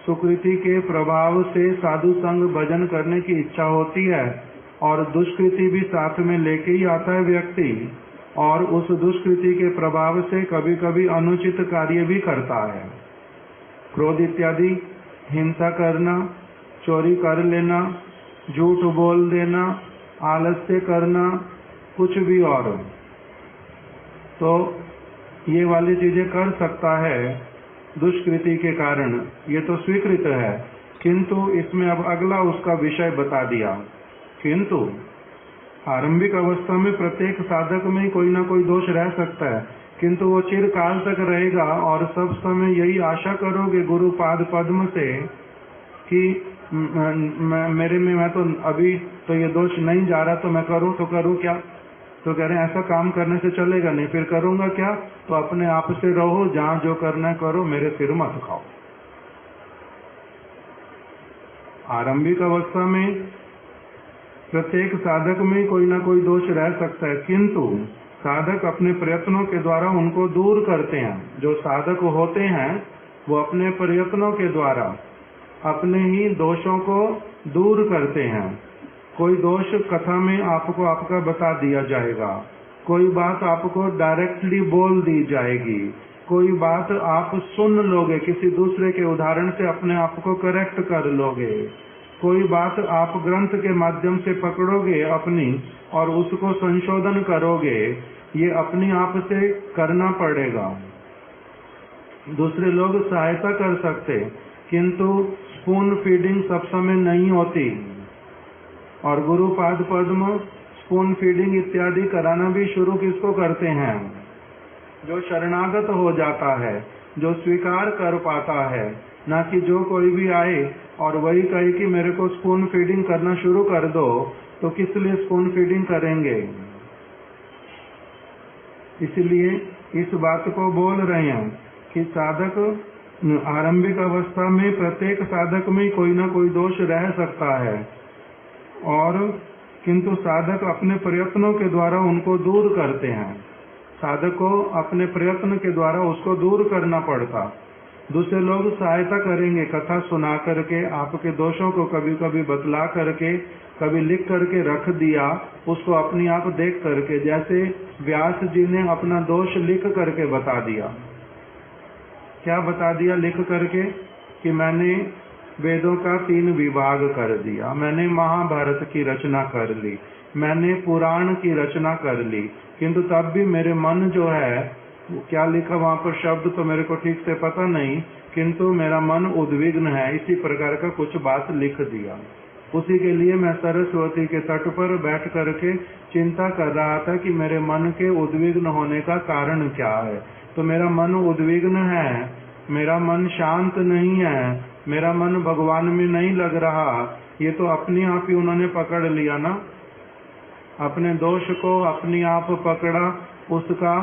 सुकृति के प्रभाव से साधु संग भजन करने की इच्छा होती है और दुष्कृति भी साथ में लेके ही आता है व्यक्ति, और उस दुष्कृति के प्रभाव से कभी कभी अनुचित कार्य भी करता है। क्रोध इत्यादि, हिंसा करना, चोरी कर लेना, झूठ बोल देना, आलस्य करना, कुछ भी और, तो ये वाली चीजें कर सकता है दुष्कृति के कारण, ये तो स्वीकृत है। किंतु इसमें अब अगला उसका विषय बता दिया, किंतु आरंभिक अवस्था में प्रत्येक साधक में कोई ना कोई दोष रह सकता है, किंतु वो चिरकाल तक रहेगा और सब समय यही आशा करोगे गुरुपाद पद्म से कि मेरे में, मैं तो अभी तो ये दोष नहीं जा रहा, तो मैं करूं तो करूं क्या? तो कह रहे हैं ऐसा काम करने से चलेगा नहीं, फिर करूंगा क्या? तो अपने आप से रहो, जहां जो करना है करो, मेरे सिर मत खाओ। आरंभिक अवस्था में प्रत्येक साधक में कोई ना कोई दोष रह सकता है, किंतु साधक अपने प्रयत्नों के द्वारा उनको दूर करते हैं। जो साधक होते हैं वो अपने प्रयत्नों के द्वारा अपने ही दोषों को दूर करते हैं। कोई दोष कथा में आपको आपका बता दिया जाएगा, कोई बात आपको डायरेक्टली बोल दी जाएगी, कोई बात आप सुन लोगे, किसी दूसरे के उदाहरण से अपने आप को करेक्ट कर लोगे, कोई बात आप ग्रंथ के माध्यम से पकड़ोगे अपनी और उसको संशोधन करोगे, ये अपने आप से करना पड़ेगा। दूसरे लोग सहायता कर सकते, किंतु स्पून फीडिंग सब समय नहीं होती। और गुरुपाद पद्म स्पून फीडिंग इत्यादि कराना भी शुरू किसको करते हैं? जो शरणागत हो जाता है, जो स्वीकार कर पाता है, ना कि जो कोई भी आए और वही कहे कि मेरे को स्पून फीडिंग करना शुरू कर दो, तो किस लिए स्पून फीडिंग करेंगे? इसलिए इस बात को बोल रहे हैं कि साधक आरंभिक अवस्था में प्रत्येक साधक में कोई ना कोई दोष रह सकता है, और किंतु साधक अपने प्रयत्नों के द्वारा उनको दूर करते हैं। साधक को अपने प्रयत्न के द्वारा उसको दूर करना पड़ता। दूसरे लोग सहायता करेंगे, कथा सुना करके, आपके दोषों को कभी कभी बतला करके, कभी लिख करके रख दिया, उसको अपनी आप देख करके, जैसे व्यास जी ने अपना दोष लिख करके बता दिया। क्या बता दिया लिख करके? कि मैंने वेदों का 3 विभाग कर दिया, मैंने महाभारत की रचना कर ली, मैंने पुराण की रचना कर ली, किंतु तब भी मेरे मन जो है, क्या लिखा वहां पर शब्द तो मेरे को ठीक से पता नहीं, किंतु मेरा मन उद्विग्न है, इसी प्रकार का कुछ बात लिख दिया। उसी के लिए मैं सरस्वती के तट पर बैठ करके चिंता कर रहा था कि मेरे मन के उद्विग्न होने का कारण क्या है। तो मेरा मन उद्विग्न है, मेरा मन शांत नहीं है, मेरा मन भगवान में नहीं लग रहा। ये तो अपने आप ही उन्होंने पकड़ लिया ना, अपने दोष को अपने आप पकड़ा, उसका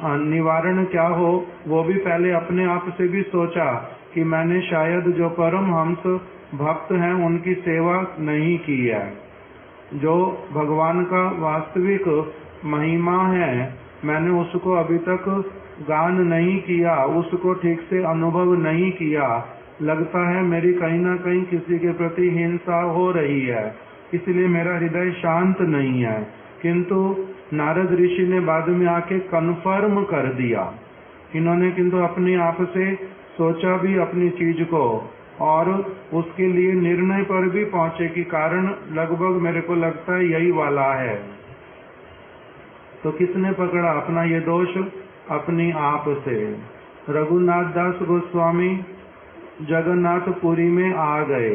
निवारण क्या हो वो भी पहले अपने आप से भी सोचा कि मैंने शायद जो परमहंस भक्त हैं उनकी सेवा नहीं की है, जो भगवान का वास्तविक महिमा है मैंने उसको अभी तक गान नहीं किया, उसको ठीक से अनुभव नहीं किया। लगता है मेरी कहीं ना कहीं किसी के प्रति हिंसा हो रही है, इसलिए मेरा हृदय शांत नहीं है। किंतु नारद ऋषि ने बाद में आके कन्फर्म कर दिया। इन्होंने किंतु अपने आप से सोचा भी अपनी चीज को, और उसके लिए निर्णय पर भी पहुंचे कि कारण लगभग मेरे को लगता है यही वाला है। तो किसने पकड़ा अपना ये दोष? अपनी आप से। रघुनाथ दास गोस्वामी जगन्नाथपुरी में आ गए,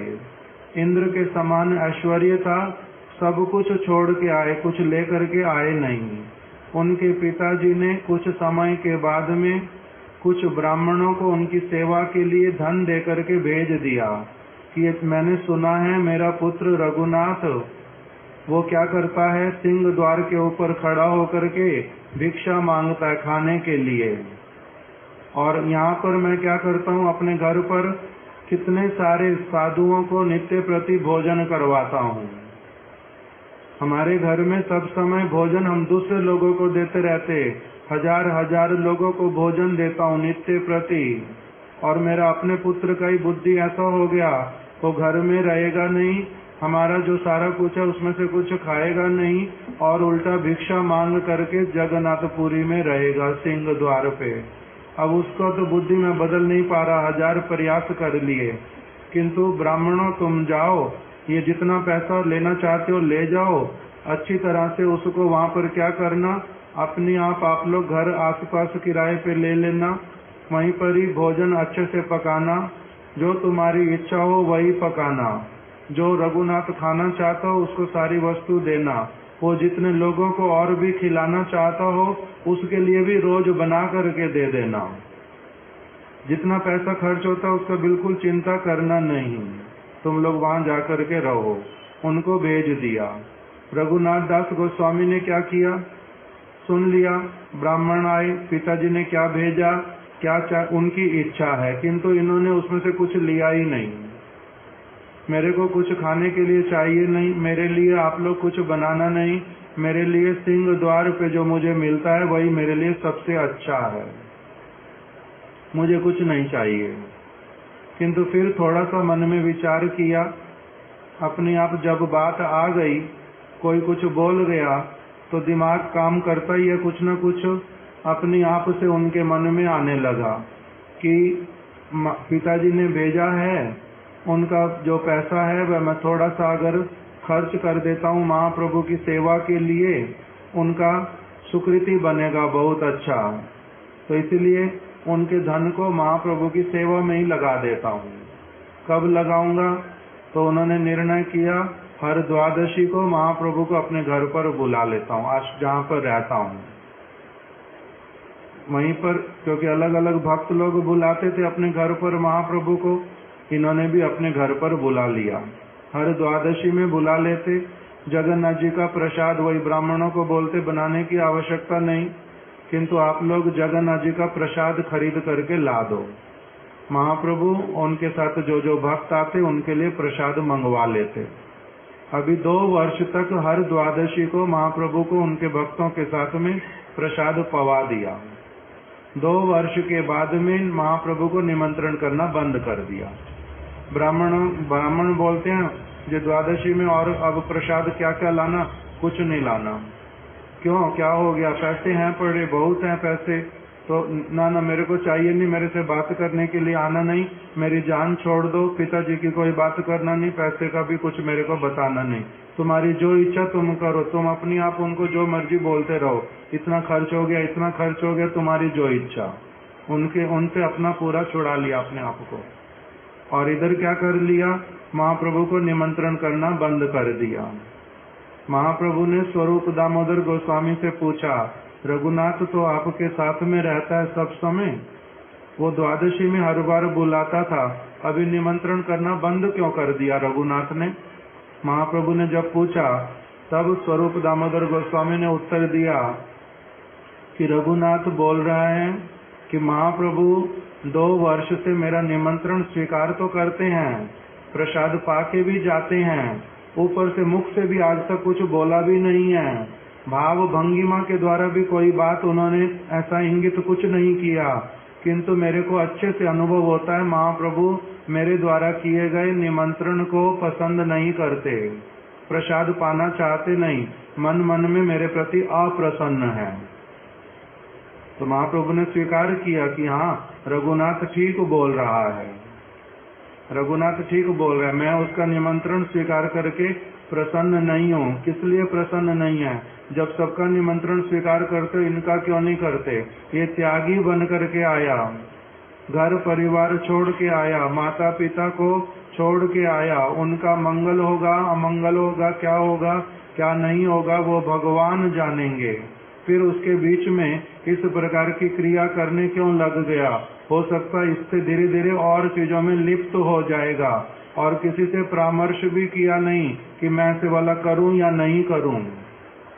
इंद्र के समान ऐश्वर्य था, सब कुछ छोड़ के आए, कुछ लेकर के आए नहीं। उनके पिताजी ने कुछ समय के बाद में कुछ ब्राह्मणों को उनकी सेवा के लिए धन दे करके भेज दिया कि मैंने सुना है मेरा पुत्र रघुनाथ वो क्या करता है, सिंह द्वार के ऊपर खड़ा होकर के भिक्षा मांगता है खाने के लिए, और यहाँ पर मैं क्या करता हूँ, अपने घर पर कितने सारे साधुओं को नित्य प्रति भोजन करवाता हूँ। हमारे घर में सब समय भोजन हम दूसरे लोगों को देते रहते, हजार हजार लोगों को भोजन देता हूँ नित्य प्रति, और मेरा अपने पुत्र का ही बुद्धि ऐसा हो गया, वो घर में रहेगा नहीं, हमारा जो सारा कुछ है उसमें से कुछ खाएगा नहीं, और उल्टा भिक्षा मांग करके जगन्नाथपुरी में रहेगा सिंह द्वार पे। अब उसको तो बुद्धि में बदल नहीं पा रहा, हजार प्रयास कर लिए, किंतु ब्राह्मणों तुम जाओ, ये जितना पैसा लेना चाहते हो ले जाओ, अच्छी तरह से उसको वहां पर क्या करना, अपने आप लोग घर आसपास किराए पे ले लेना, वहीं पर ही भोजन अच्छे से पकाना, जो तुम्हारी इच्छा हो वही पकाना, जो रघुनाथ खाना चाहता हो उसको सारी वस्तु देना, वो जितने लोगों को और भी खिलाना चाहता हो उसके लिए भी रोज बना करके दे देना। जितना पैसा खर्च होता है उसका बिल्कुल चिंता करना नहीं, तुम लोग वहां जाकर के रहो। उनको भेज दिया। रघुनाथ दास गोस्वामी ने क्या किया, सुन लिया, ब्राह्मण आए, पिताजी ने क्या भेजा, क्या उनकी इच्छा है, किंतु इन्होंने उसमें से कुछ लिया ही नहीं। मेरे को कुछ खाने के लिए चाहिए नहीं, मेरे लिए आप लोग कुछ बनाना नहीं, मेरे लिए सिंह द्वार पे जो मुझे मिलता है वही मेरे लिए सबसे अच्छा है, मुझे कुछ नहीं चाहिए। किंतु फिर थोड़ा सा मन में विचार किया, अपने आप जब बात आ गई, कोई कुछ बोल गया तो दिमाग काम करता ही है, कुछ न कुछ अपने आप से उनके मन में आने लगा कि पिताजी ने भेजा है उनका जो पैसा है वह मैं थोड़ा सा अगर खर्च कर देता हूँ महाप्रभु की सेवा के लिए, उनका सुकृति बनेगा बहुत अच्छा, तो इसीलिए उनके धन को महाप्रभु की सेवा में ही लगा देता हूँ। कब लगाऊंगा? तो उन्होंने निर्णय किया हर द्वादशी को महाप्रभु को अपने घर पर बुला लेता हूँ, आज जहाँ पर रहता हूँ वहीं पर, क्योंकि अलग अलग भक्त लोग बुलाते थे अपने घर पर महाप्रभु को, इन्होंने भी अपने घर पर बुला लिया। हर द्वादशी में बुला लेते। जगन्नाथ जी का प्रसाद वही ब्राह्मणों को बोलते बनाने की आवश्यकता नहीं, किंतु आप लोग जगन्नाथ जी का प्रसाद खरीद करके ला दो। महाप्रभु उनके साथ जो जो भक्त आते उनके लिए प्रसाद मंगवा लेते। अभी 2 वर्ष तक हर द्वादशी को महाप्रभु को उनके भक्तों के साथ में प्रसाद पवा दिया। 2 वर्ष के बाद में महाप्रभु को निमंत्रण करना बंद कर दिया। ब्राह्मण बोलते हैं जो द्वादशी में और अब प्रसाद क्या क्या लाना, कुछ नहीं लाना। क्यों, क्या हो गया? पैसे हैं पड़े, बहुत हैं पैसे, तो ना मेरे को चाहिए नहीं, मेरे से बात करने के लिए आना नहीं, मेरी जान छोड़ दो, पिताजी की कोई बात करना नहीं, पैसे का भी कुछ मेरे को बताना नहीं, तुम्हारी जो इच्छा तुम करो, तुम अपनी आप उनको जो मर्जी बोलते रहो, इतना खर्च हो गया, इतना खर्च हो गया, तुम्हारी जो इच्छा। उनसे अपना पूरा छुड़ा लिया अपने आप को। और इधर क्या कर लिया? महाप्रभु को निमंत्रण करना बंद कर दिया। महाप्रभु ने स्वरूप दामोदर गोस्वामी से पूछा, रघुनाथ तो आपके साथ में रहता है सब समय, वो द्वादशी में हर बार बुलाता था, अभी निमंत्रण करना बंद क्यों कर दिया रघुनाथ ने? महाप्रभु ने जब पूछा तब स्वरूप दामोदर गोस्वामी ने उत्तर दिया कि रघुनाथ बोल रहा है कि महाप्रभु 2 वर्ष से मेरा निमंत्रण स्वीकार तो करते हैं, प्रसाद पाके भी जाते हैं, ऊपर से मुख से भी आज तक कुछ बोला भी नहीं है, भाव भंगिमा के द्वारा भी कोई बात उन्होंने ऐसा इंगित कुछ नहीं किया, किंतु मेरे को अच्छे से अनुभव होता है महाप्रभु मेरे द्वारा किए गए निमंत्रण को पसंद नहीं करते, प्रसाद पाना चाहते नहीं, मन मन में मेरे प्रति अप्रसन्न है। तो महाप्रभु ने स्वीकार किया कि हाँ, रघुनाथ ठीक बोल रहा है, रघुनाथ ठीक बोल रहा है, मैं उसका निमंत्रण स्वीकार करके प्रसन्न नहीं हूँ। किस लिए प्रसन्न नहीं है? जब सबका निमंत्रण स्वीकार करते इनका क्यों नहीं करते? ये त्यागी बन करके आया, घर परिवार छोड़ के आया, माता पिता को छोड़ के आया, उनका मंगल होगा अमंगल होगा, क्या होगा क्या नहीं होगा वो भगवान जानेंगे। फिर उसके बीच में इस प्रकार की क्रिया करने क्यों लग गया? हो सकता है इससे धीरे धीरे और चीजों में लिप्त हो जाएगा, और किसी से परामर्श भी किया नहीं कि मैं ऐसे वाला करूं या नहीं करूं।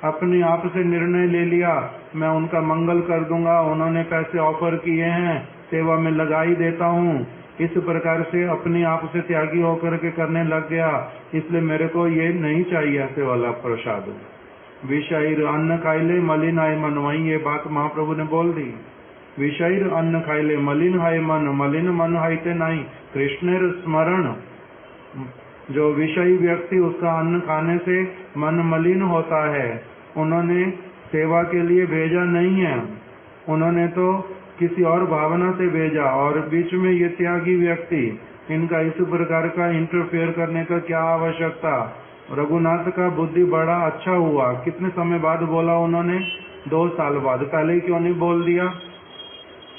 अपने आप से निर्णय ले लिया मैं उनका मंगल कर दूंगा, उन्होंने पैसे ऑफर किए हैं, सेवा में लगा ही देता हूं, इस प्रकार से अपने आप से त्यागी होकर के करने लग गया, इसलिए मेरे को ये नहीं चाहिए ऐसे वाला प्रसाद। विषैर अन्न खाइले मलिन आय मन, वही ये बात महाप्रभु ने बोल दी। विषैर अन्न खाइले मलिन हाय मन, मलिन मन हाइते नहीं कृष्णेर स्मरण। जो विषयी व्यक्ति उसका अन्न खाने से मन मलिन होता है, उन्होंने सेवा के लिए भेजा नहीं है, उन्होंने तो किसी और भावना से भेजा। और बीच में ये त्यागी व्यक्ति, इनका इस प्रकार का इंटरफेयर करने का क्या आवश्यकता? रघुनाथ का बुद्धि बड़ा अच्छा हुआ। कितने समय बाद बोला उन्होंने? 2 साल बाद। पहले ही क्यों नहीं बोल दिया?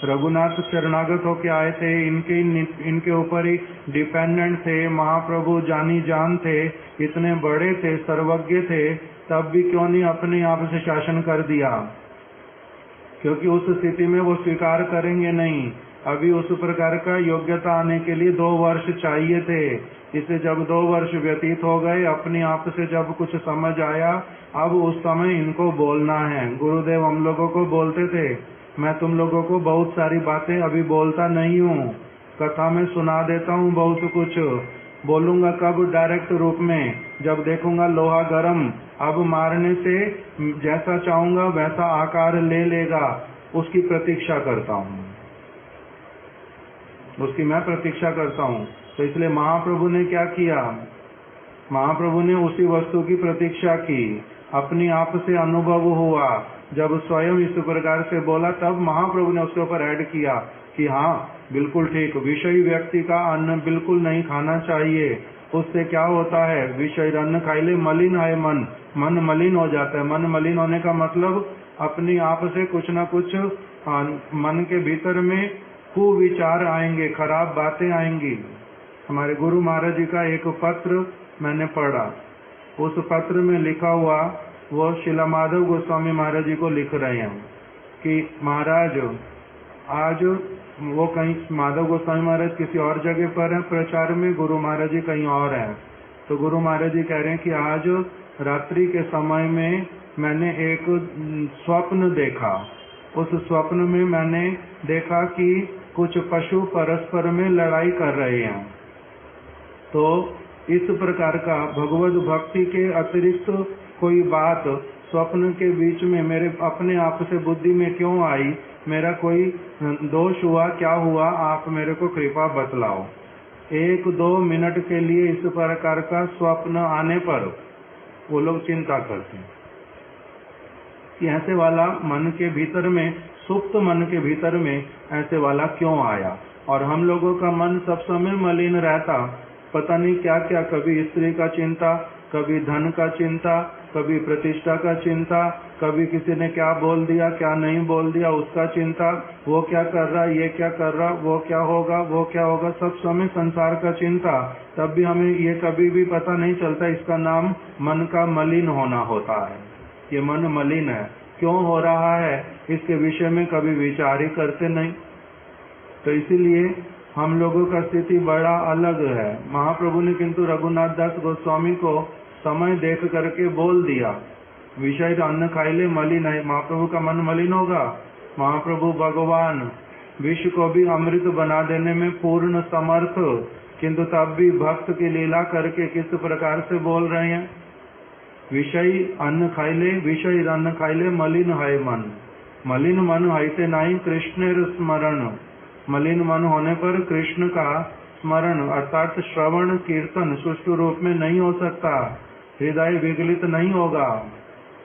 रघुनाथ शरणागत होके आए थे, इनके ऊपर ही डिपेंडेंट थे, महाप्रभु जानी जान थे, इतने बड़े थे, सर्वज्ञ थे, तब भी क्यों नहीं अपने आप से शासन कर दिया? क्योंकि उस स्थिति में वो स्वीकार करेंगे नहीं। अभी उस प्रकार का योग्यता आने के लिए 2 वर्ष चाहिए थे। इसे जब 2 वर्ष व्यतीत हो गए, अपने आप से जब कुछ समझ आया, अब उस समय इनको बोलना है। गुरुदेव हम लोगों को बोलते थे, मैं तुम लोगों को बहुत सारी बातें अभी बोलता नहीं हूँ, कथा में सुना देता हूँ, बहुत कुछ बोलूंगा कब? डायरेक्ट रूप में, जब देखूंगा लोहा गरम, अब मारने से जैसा चाहूंगा वैसा आकार ले लेगा, उसकी प्रतीक्षा करता हूँ, उसकी मैं प्रतीक्षा करता हूँ। तो इसलिए महाप्रभु ने क्या किया? महाप्रभु ने उसी वस्तु की प्रतीक्षा की, अपनी आप से अनुभव हुआ, जब स्वयं इस प्रकार से बोला तब महाप्रभु ने उसके ऊपर ऐड किया कि हाँ बिल्कुल ठीक। विषयी व्यक्ति का अन्न बिल्कुल नहीं खाना चाहिए। उससे क्या होता है, विषय अन्न खाइले मलिन है मन, मन मलिन हो जाता है। मन मलिन होने का मतलब अपनी आप से कुछ ना कुछ मन के भीतर में कुविचार आएंगे, खराब बातें आएंगी। हमारे गुरु महाराज जी का एक पत्र मैंने पढ़ा, उस पत्र में लिखा हुआ, वो शिला माधव गोस्वामी महाराज जी को लिख रहे हैं कि महाराज आज वो कहीं, माधव गोस्वामी महाराज किसी और जगह पर है प्रचार में, गुरु महाराज जी कहीं और हैं। तो गुरु महाराज जी कह रहे हैं कि आज रात्रि के समय में मैंने एक स्वप्न देखा। उस स्वप्न में मैंने देखा कि कुछ पशु परस्पर में लड़ाई कर रहे हैं। तो इस प्रकार का भगवत भक्ति के अतिरिक्त कोई बात स्वप्न के बीच में मेरे अपने आप से बुद्धि में क्यों आई, मेरा कोई दोष हुआ, क्या हुआ, आप मेरे को कृपा बतलाओ। 1-2 मिनट के लिए इस प्रकार का स्वप्न आने पर वो लोग चिंता करते हैं कि ऐसे वाला मन के भीतर में, सुप्त मन के भीतर में ऐसे वाला क्यों आया। और हम लोगों का मन सब समय मलिन रहता, पता नहीं क्या क्या, कभी स्त्री का चिंता, कभी धन का चिंता, कभी प्रतिष्ठा का चिंता, कभी किसी ने क्या बोल दिया, क्या नहीं बोल दिया उसका चिंता, वो क्या कर रहा, ये क्या कर रहा, वो क्या होगा, वो क्या होगा, सब समय संसार का चिंता। तब भी हमें ये कभी भी पता नहीं चलता, इसका नाम मन का मलिन होना होता है। ये मन मलिन है, क्यों हो रहा है इसके विषय में कभी विचार ही करते नहीं। तो इसीलिए हम लोगों का स्थिति बड़ा अलग है। महाप्रभु ने किंतु रघुनाथ दास गोस्वामी को समय देख करके बोल दिया, विषय अन्न खाइले मलिन है। महाप्रभु का मन मलिन होगा? महाप्रभु भगवान विश्व को भी अमृत बना देने में पूर्ण समर्थ, किंतु तब भी भक्त की लीला करके किस प्रकार से बोल रहे हैं, विषय अन्न खाइले मलिन है मन। मलिन मन हईते नहीं कृष्णेर स्मरण। मलिन मन होने पर कृष्ण का स्मरण अर्थात श्रवण कीर्तन सुष्ठु रूप में नहीं हो सकता, हृदय विगलित नहीं होगा।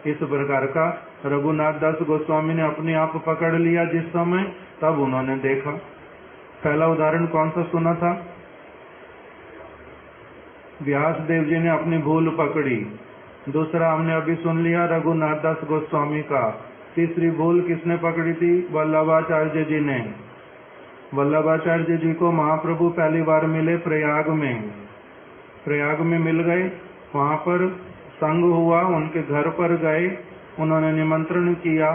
इस प्रकार का रघुनाथ दास गोस्वामी ने अपने आप पकड़ लिया जिस समय, तब उन्होंने देखा। पहला उदाहरण कौन सा सुना था? व्यास देव जी ने अपनी भूल पकड़ी। दूसरा हमने अभी सुन लिया रघुनाथ दास गोस्वामी का। तीसरी भूल किसने पकड़ी थी? वल्लभाचार्य जी ने। वल्लभाचार्य जी को महाप्रभु पहली बार मिले प्रयाग में मिल गए, वहां पर संग हुआ, उनके घर पर गए, उन्होंने निमंत्रण किया,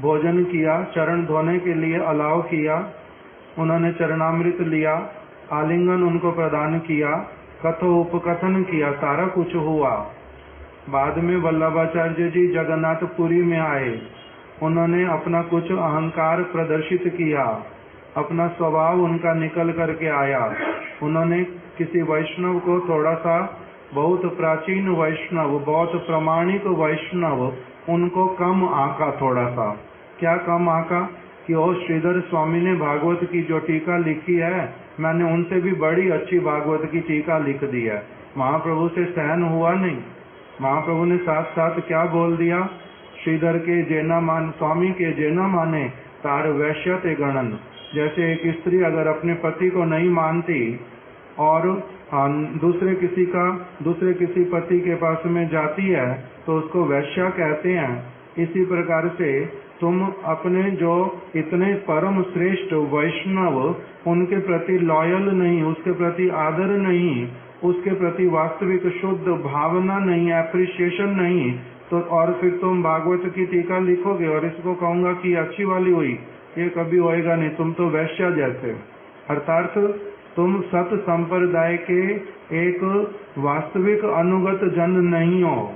भोजन किया, चरण धोने के लिए अलाव किया, उन्होंने चरणामृत लिया, आलिंगन उनको प्रदान किया, कथोपकथन किया, सारा कुछ हुआ। बाद में वल्लभाचार्य जी जगन्नाथपुरी में आए, उन्होंने अपना कुछ अहंकार प्रदर्शित किया, अपना स्वभाव उनका निकल करके आया। उन्होंने किसी वैष्णव को थोड़ा सा, बहुत प्राचीन वैष्णव, बहुत प्रामाणिक वैष्णव, उनको कम आका थोड़ा सा। क्या कम आका? कि ओ श्रीधर स्वामी ने भागवत की जो टीका लिखी है, मैंने उनसे भी बड़ी अच्छी भागवत की टीका लिख दी है। महाप्रभु से सहन हुआ नहीं। महाप्रभु ने साथ साथ क्या बोल दिया, श्रीधर के जेना मान, स्वामी के जेना माने तार वैश्य ते गणन। जैसे एक स्त्री अगर अपने पति को नहीं मानती और दूसरे किसी पति के पास में जाती है तो उसको वैश्या कहते हैं। इसी प्रकार से तुम अपने जो इतने परम श्रेष्ठ वैष्णव, उनके प्रति लॉयल नहीं, उसके प्रति आदर नहीं, उसके प्रति वास्तविक शुद्ध भावना नहीं, एप्रिसिएशन नहीं, तो और फिर तुम भागवत की टीका लिखोगे और इसको कहूंगा कि अच्छी वाली हुई, ये कभी होएगा नहीं। तुम तो वैश्या जैसे, अर्थात तुम सत संप्रदाय के एक वास्तविक अनुगत जन नहीं हो।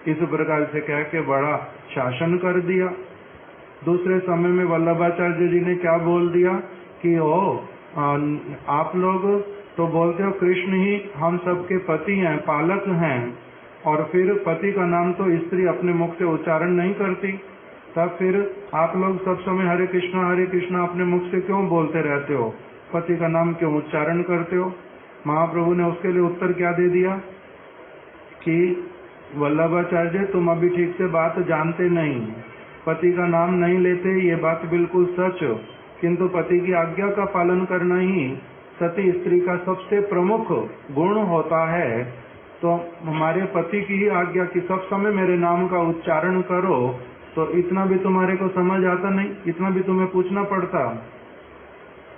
इस प्रकार से कह के बड़ा शासन कर दिया। दूसरे समय में वल्लभाचार्य जी ने क्या बोल दिया कि आप लोग तो बोलते हो कृष्ण ही हम सबके पति हैं, पालक हैं, और फिर पति का नाम तो स्त्री अपने मुख से उच्चारण नहीं करती, तब फिर आप लोग सब समय हरे कृष्णा अपने मुख से क्यों बोलते रहते हो, पति का नाम क्यों उच्चारण करते हो? महाप्रभु ने उसके लिए उत्तर क्या दे दिया कि वल्लभाचार्य तुम अभी ठीक से बात जानते नहीं, पति का नाम नहीं लेते, ये बात बिल्कुल सच, किंतु पति की आज्ञा का पालन करना ही सती स्त्री का सबसे प्रमुख गुण होता है। तो हमारे पति की ही आज्ञा कि सब समय मेरे नाम का उच्चारण करो, तो इतना भी तुम्हारे को समझ आता नहीं, इतना भी तुम्हें पूछना पड़ता।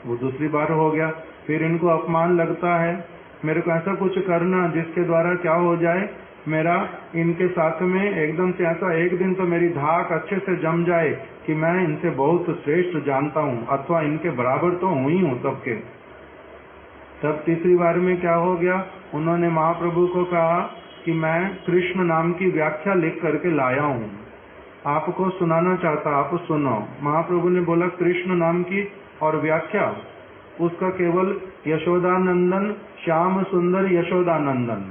वो दूसरी बार हो गया। फिर इनको अपमान लगता है, मेरे को ऐसा कुछ करना जिसके द्वारा क्या हो जाए, मेरा इनके साथ में एकदम से ऐसा एक दिन तो मेरी धाक अच्छे से जम जाए कि मैं इनसे बहुत श्रेष्ठ जानता हूँ, अथवा इनके बराबर तो हुई हूँ सबके। तब तीसरी बार में क्या हो गया, उन्होंने महाप्रभु को कहा कि मैं कृष्ण नाम की व्याख्या लिख करके लाया हूँ, आपको सुनाना चाहता, आप सुनो। महाप्रभु ने बोला कृष्ण नाम की और व्याख्या, उसका केवल यशोदानंदन, श्याम सुंदर यशोदानंदन,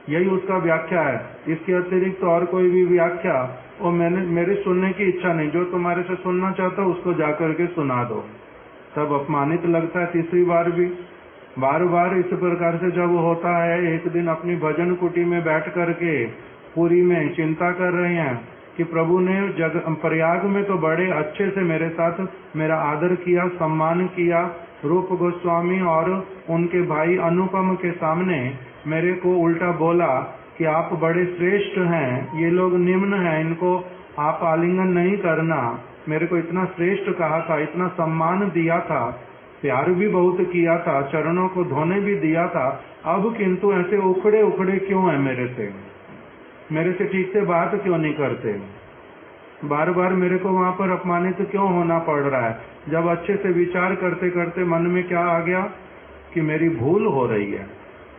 यही उसका व्याख्या है। इसके अतिरिक्त तो और कोई भी व्याख्या वो मेरी सुनने की इच्छा नहीं, जो तुम्हारे से सुनना चाहता उसको जाकर के सुना दो। तब अपमानित लगता है तीसरी बार भी। बार बार इस प्रकार से जब होता है, एक दिन अपनी भजन कुटी में बैठ करके पुरी में चिंता कर रहे हैं कि प्रभु ने प्रयाग में तो बड़े अच्छे से मेरे साथ मेरा आदर किया, सम्मान किया। रूप गोस्वामी और उनके भाई अनुपम के सामने मेरे को उल्टा बोला कि आप बड़े श्रेष्ठ हैं, ये लोग निम्न हैं, इनको आप आलिंगन नहीं करना। मेरे को इतना श्रेष्ठ कहा था, इतना सम्मान दिया था, प्यार भी बहुत किया था, चरणों को धोने भी दिया था। अब किंतु ऐसे उखड़े उखड़े क्यों है मेरे से ठीक से बात क्यों नहीं करते, बार बार मेरे को वहां पर अपमानित क्यों होना पड़ रहा है। जब अच्छे से विचार करते करते मन में क्या आ गया कि मेरी भूल हो रही है।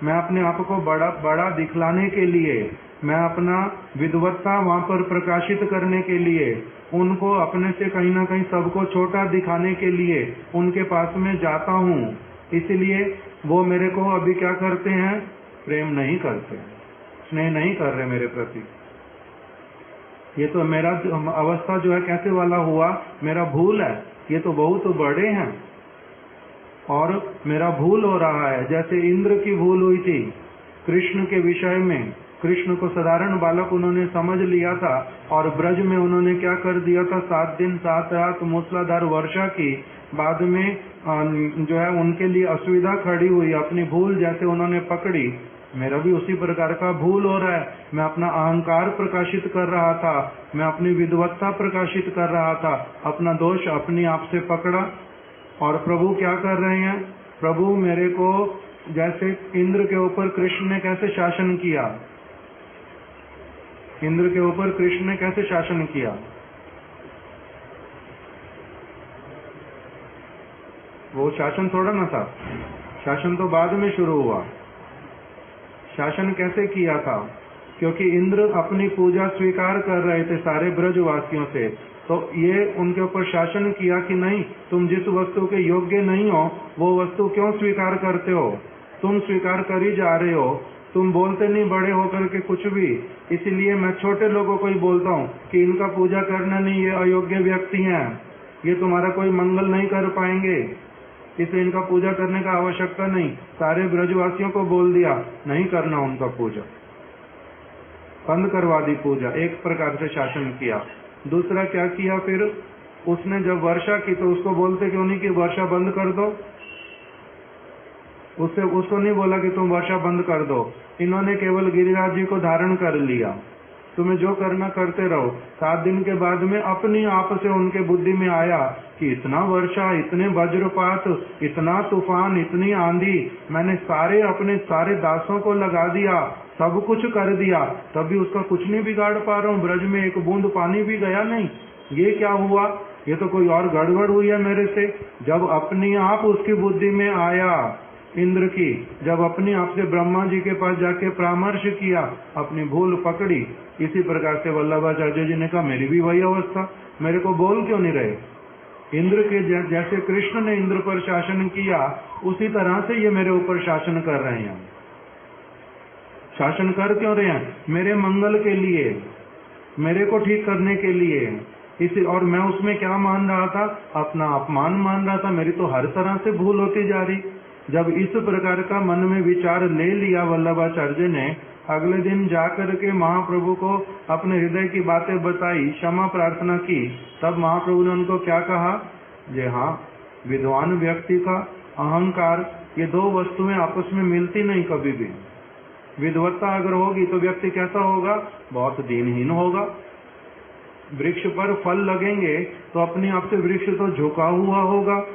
मैं अपने आप को बड़ा दिखलाने के लिए, मैं अपना विद्वत्ता वहां पर प्रकाशित करने के लिए, उनको अपने से कहीं ना कहीं सबको छोटा दिखाने के लिए उनके पास में जाता हूँ। इसलिए वो मेरे को अभी क्या करते हैं, प्रेम नहीं करते, स्नेह नहीं कर रहे मेरे प्रति। ये तो मेरा अवस्था जो है कैसे वाला हुआ, मेरा भूल है, ये तो बहुत बड़े हैं और मेरा भूल हो रहा है। जैसे इंद्र की भूल हुई थी कृष्ण के विषय में, कृष्ण को साधारण बालक उन्होंने समझ लिया था और ब्रज में उन्होंने क्या कर दिया था, 7 दिन 7 रात मूसलाधार वर्षा की। बाद में जो है उनके लिए असुविधा खड़ी हुई, अपनी भूल जैसे उन्होंने पकड़ी, मेरा भी उसी प्रकार का भूल हो रहा है। मैं अपना अहंकार प्रकाशित कर रहा था, मैं अपनी विद्वत्ता प्रकाशित कर रहा था, अपना दोष अपने आप से पकड़ा। और प्रभु क्या कर रहे हैं, प्रभु मेरे को जैसे इंद्र के ऊपर कृष्ण ने कैसे शासन किया, इंद्र के ऊपर कृष्ण ने कैसे शासन किया, वो शासन थोड़ा ना था, शासन तो बाद में शुरू हुआ। शासन कैसे किया था, क्योंकि इंद्र अपनी पूजा स्वीकार कर रहे थे सारे ब्रजवासियों से, तो ये उनके ऊपर शासन किया कि नहीं, तुम जिस वस्तु के योग्य नहीं हो वो वस्तु क्यों स्वीकार करते हो, तुम स्वीकार कर ही जा रहे हो, तुम बोलते नहीं बड़े होकर के कुछ भी। इसलिए मैं छोटे लोगों को ही बोलता हूँ कि इनका पूजा करना नहीं, ये अयोग्य व्यक्ति हैं, ये तुम्हारा कोई मंगल नहीं कर पाएंगे, इसलिए इनका पूजा करने का आवश्यकता नहीं। सारे ब्रजवासियों को बोल दिया नहीं करना उनका पूजा, बंद करवा दी पूजा, एक प्रकार से शासन किया। दूसरा क्या किया, फिर उसने जब वर्षा की तो उसको बोलते क्यों नहीं कि वर्षा बंद कर दो, उसको नहीं बोला कि तुम वर्षा बंद कर दो। इन्होंने केवल गिरिराज जी को धारण कर लिया, तुम्हें जो करना करते रहो। 7 दिन के बाद में अपनी आप से उनके बुद्धि में आया कि इतना वर्षा, इतने वज्रपात, इतना तूफान, इतनी आंधी, मैंने अपने सारे दासों को लगा दिया, सब कुछ कर दिया, तभी उसका कुछ नहीं बिगाड़ पा रहा हूँ। ब्रज में एक बूंद पानी भी गया नहीं, ये क्या हुआ, ये तो कोई और गड़बड़ हुई है मेरे से। जब अपनी आप उसकी बुद्धि में आया इंद्र की, जब अपने आप से ब्रह्मा जी के पास जाके परामर्श किया, अपनी भूल पकड़ी। इसी प्रकार से वल्लभाचार्य जी ने कहा मेरी भी वही अवस्था, मेरे को बोल क्यों नहीं रहे। इंद्र के जैसे कृष्ण ने इंद्र पर शासन किया, उसी तरह से ये मेरे ऊपर शासन कर रहे हैं। शासन कर क्यों रहे हैं, मेरे मंगल के लिए, मेरे को ठीक करने के लिए। और मैं उसमें क्या मान रहा था, अपना अपमान मान रहा था, मेरी तो हर तरह से भूल होती जा रही। जब इस प्रकार का मन में विचार ले लिया वल्लभाचार्य ने, अगले दिन जाकर के महाप्रभु को अपने हृदय की बातें बताई, क्षमा प्रार्थना की। तब महाप्रभु ने उनको क्या कहा, जी हाँ, विद्वान व्यक्ति का अहंकार, ये दो वस्तुएं आपस में मिलती नहीं कभी भी। विद्वत्ता अगर होगी तो व्यक्ति कैसा होगा? बहुत दीनहीन होगा। वृक्ष पर फल लगेंगे तो अपने आप से वृक्ष तो झुका हुआ होगा।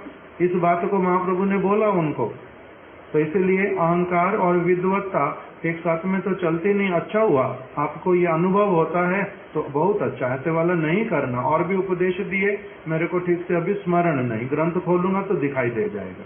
इस बात को महाप्रभु ने बोला उनको। तो इसलिए अहंकार और विद्वत्ता एक साथ में तो चलती नहीं। अच्छा हुआ आपको ये अनुभव होता है तो बहुत अच्छा, ऐसे वाला नहीं करना। और भी उपदेश दिए, मेरे को ठीक से अभी स्मरण नहीं, ग्रंथ खोलूंगा तो दिखाई दे जाएगा।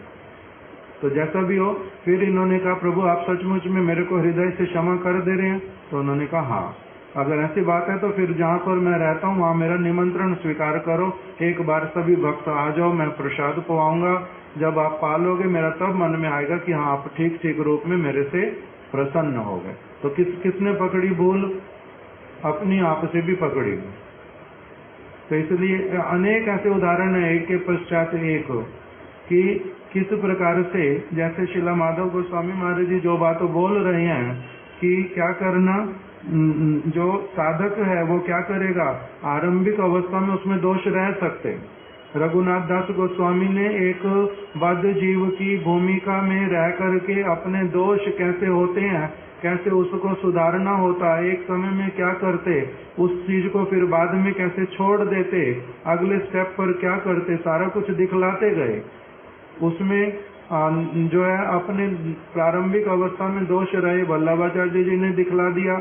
तो जैसा भी हो, फिर इन्होंने कहा प्रभु आप सचमुच में मेरे को हृदय से क्षमा कर दे रहे हैं? तो उन्होंने कहा हाँ, अगर ऐसी बात है तो फिर जहाँ पर मैं रहता हूँ वहाँ मेरा निमंत्रण स्वीकार करो, एक बार सभी भक्त आ जाओ, मैं प्रसाद पवाऊंगा। जब आप पालोगे मेरा तब मन में आएगा कि हाँ आप ठीक ठीक रूप में मेरे से प्रसन्न हो गए। तो किसने पकड़ी भूल? अपनी आप से भी पकड़ी। तो इसलिए अनेक ऐसे उदाहरण है, एक के पश्चात एक, कि किस प्रकार से, जैसे शिला माधव गोस्वामी महाराज जी जो बात बोल रहे हैं कि क्या करना, जो साधक है वो क्या करेगा, आरंभिक अवस्था में उसमें दोष रह सकते। रघुनाथ दास गोस्वामी ने एक बद्ध जीव की भूमिका में रह करके अपने दोष कैसे होते हैं, कैसे उसको सुधारना होता है, एक समय में क्या करते, उस चीज को फिर बाद में कैसे छोड़ देते, अगले स्टेप पर क्या करते, सारा कुछ दिखलाते गए। उसमें जो है अपने प्रारंभिक अवस्था में दोष रहे वल्लभाचार्य जी ने दिखला दिया,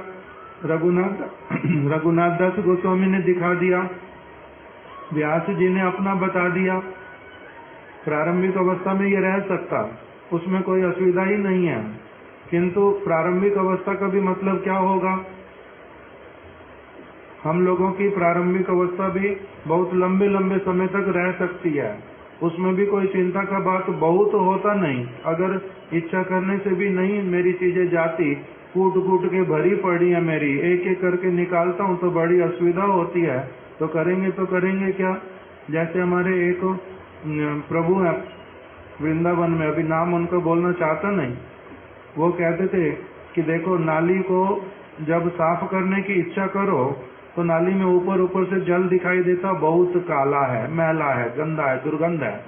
रघुनाथ दास गोस्वामी ने दिखा दिया, व्यास जी ने अपना बता दिया। प्रारंभिक अवस्था में ये रह सकता, उसमें कोई असुविधा ही नहीं है। किंतु प्रारंभिक अवस्था का भी मतलब क्या होगा? हम लोगों की प्रारंभिक अवस्था भी बहुत लंबे लंबे समय तक रह सकती है, उसमें भी कोई चिंता का बात बहुत होता नहीं। अगर इच्छा करने से भी नहीं मेरी चीजें जाती, कूट कूट के भरी पड़ी है मेरी, एक एक करके निकालता हूँ तो बड़ी असुविधा होती है। तो करेंगे क्या? जैसे हमारे एक प्रभु है वृंदावन में, अभी नाम उनको बोलना चाहता नहीं, वो कहते थे कि देखो नाली को जब साफ करने की इच्छा करो तो नाली में ऊपर ऊपर से जल दिखाई देता, बहुत काला है, मैला है, गंदा है, दुर्गंध है।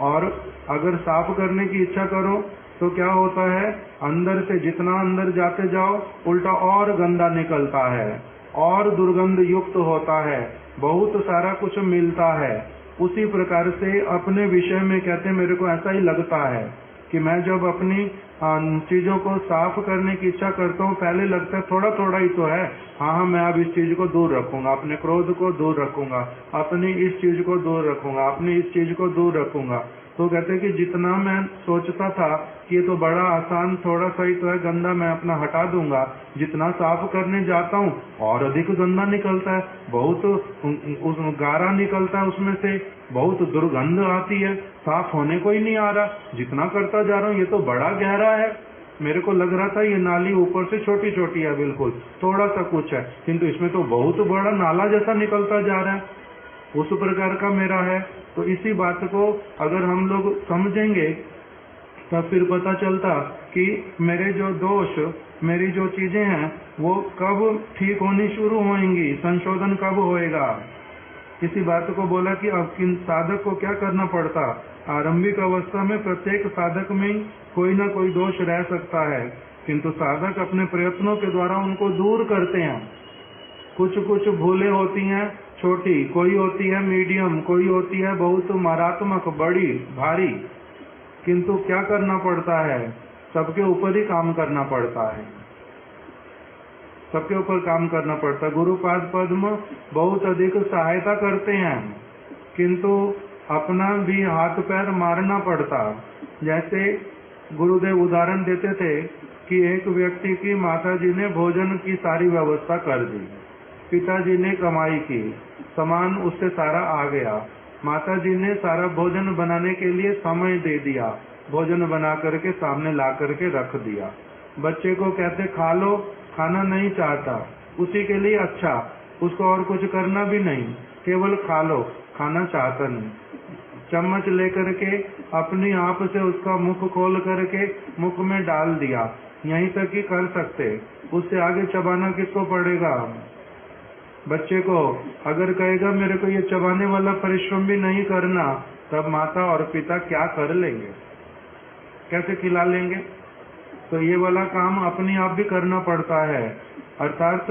और अगर साफ करने की इच्छा करो तो क्या होता है, अंदर से जितना अंदर जाते जाओ उल्टा और गंदा निकलता है और दुर्गंध युक्त होता है, बहुत सारा कुछ मिलता है। उसी प्रकार से अपने विषय में कहते मेरे को ऐसा ही लगता है कि मैं जब अपनी चीजों को साफ करने की इच्छा करता हूँ, पहले लगता है थोड़ा थोड़ा ही तो है, हाँ मैं अब इस चीज को दूर रखूंगा, अपने क्रोध को दूर रखूंगा, अपनी इस चीज को दूर रखूंगा, अपनी इस चीज को दूर रखूंगा। तो कहते हैं कि जितना मैं सोचता था कि ये तो बड़ा आसान, थोड़ा सा ही तो है, गंदा मैं अपना हटा दूंगा, जितना साफ करने जाता हूँ और अधिक गंदा निकलता है, बहुत गारा निकलता है, उसमें से बहुत दुर्गंध आती है, साफ होने को ही नहीं आ रहा। जितना करता जा रहा हूँ ये तो बड़ा गहरा है, मेरे को लग रहा था ये नाली ऊपर से छोटी छोटी है, बिल्कुल थोड़ा सा कुछ है, किंतु इसमें तो बहुत बड़ा नाला जैसा निकलता जा रहा है। उस प्रकार का मेरा है। तो इसी बात को अगर हम लोग समझेंगे तब फिर पता चलता कि मेरे जो दोष, मेरी जो चीजें हैं वो कब ठीक होनी शुरू होंगी, संशोधन कब होएगा। इसी बात को बोला कि अब किन साधक को क्या करना पड़ता, आरंभिक अवस्था में प्रत्येक साधक में कोई ना कोई दोष रह सकता है, किंतु साधक अपने प्रयत्नों के द्वारा उनको दूर करते हैं। कुछ कुछ भूलें होती हैं छोटी, कोई होती है मीडियम, कोई होती है बहुत मारात्मक, बड़ी भारी, किंतु क्या करना पड़ता है, सबके ऊपर ही काम करना पड़ता है, सबके ऊपर काम करना पड़ता है। गुरुपाद पद्म बहुत अधिक सहायता करते हैं, किंतु अपना भी हाथ पैर मारना पड़ता। जैसे गुरुदेव उदाहरण देते थे कि एक व्यक्ति की माताजी ने भोजन की सारी व्यवस्था कर दी, पिताजी ने कमाई की, सामान उससे सारा आ गया, माताजी ने सारा भोजन बनाने के लिए समय दे दिया, भोजन बना करके सामने ला करके रख दिया। बच्चे को कहते खा लो, खाना नहीं चाहता, उसी के लिए अच्छा, उसको और कुछ करना भी नहीं, केवल खा लो, खाना चाहता नहीं। चम्मच लेकर के अपनी आप से उसका मुख खोल करके मुख में डाल दिया, यहीं तक ही कर सकते, उससे आगे चबाना किसको पड़ेगा। बच्चे को अगर कहेगा मेरे को ये चबाने वाला परिश्रम भी नहीं करना, तब माता और पिता क्या कर लेंगे, कैसे खिला लेंगे? तो ये वाला काम अपने आप भी करना पड़ता है। अर्थात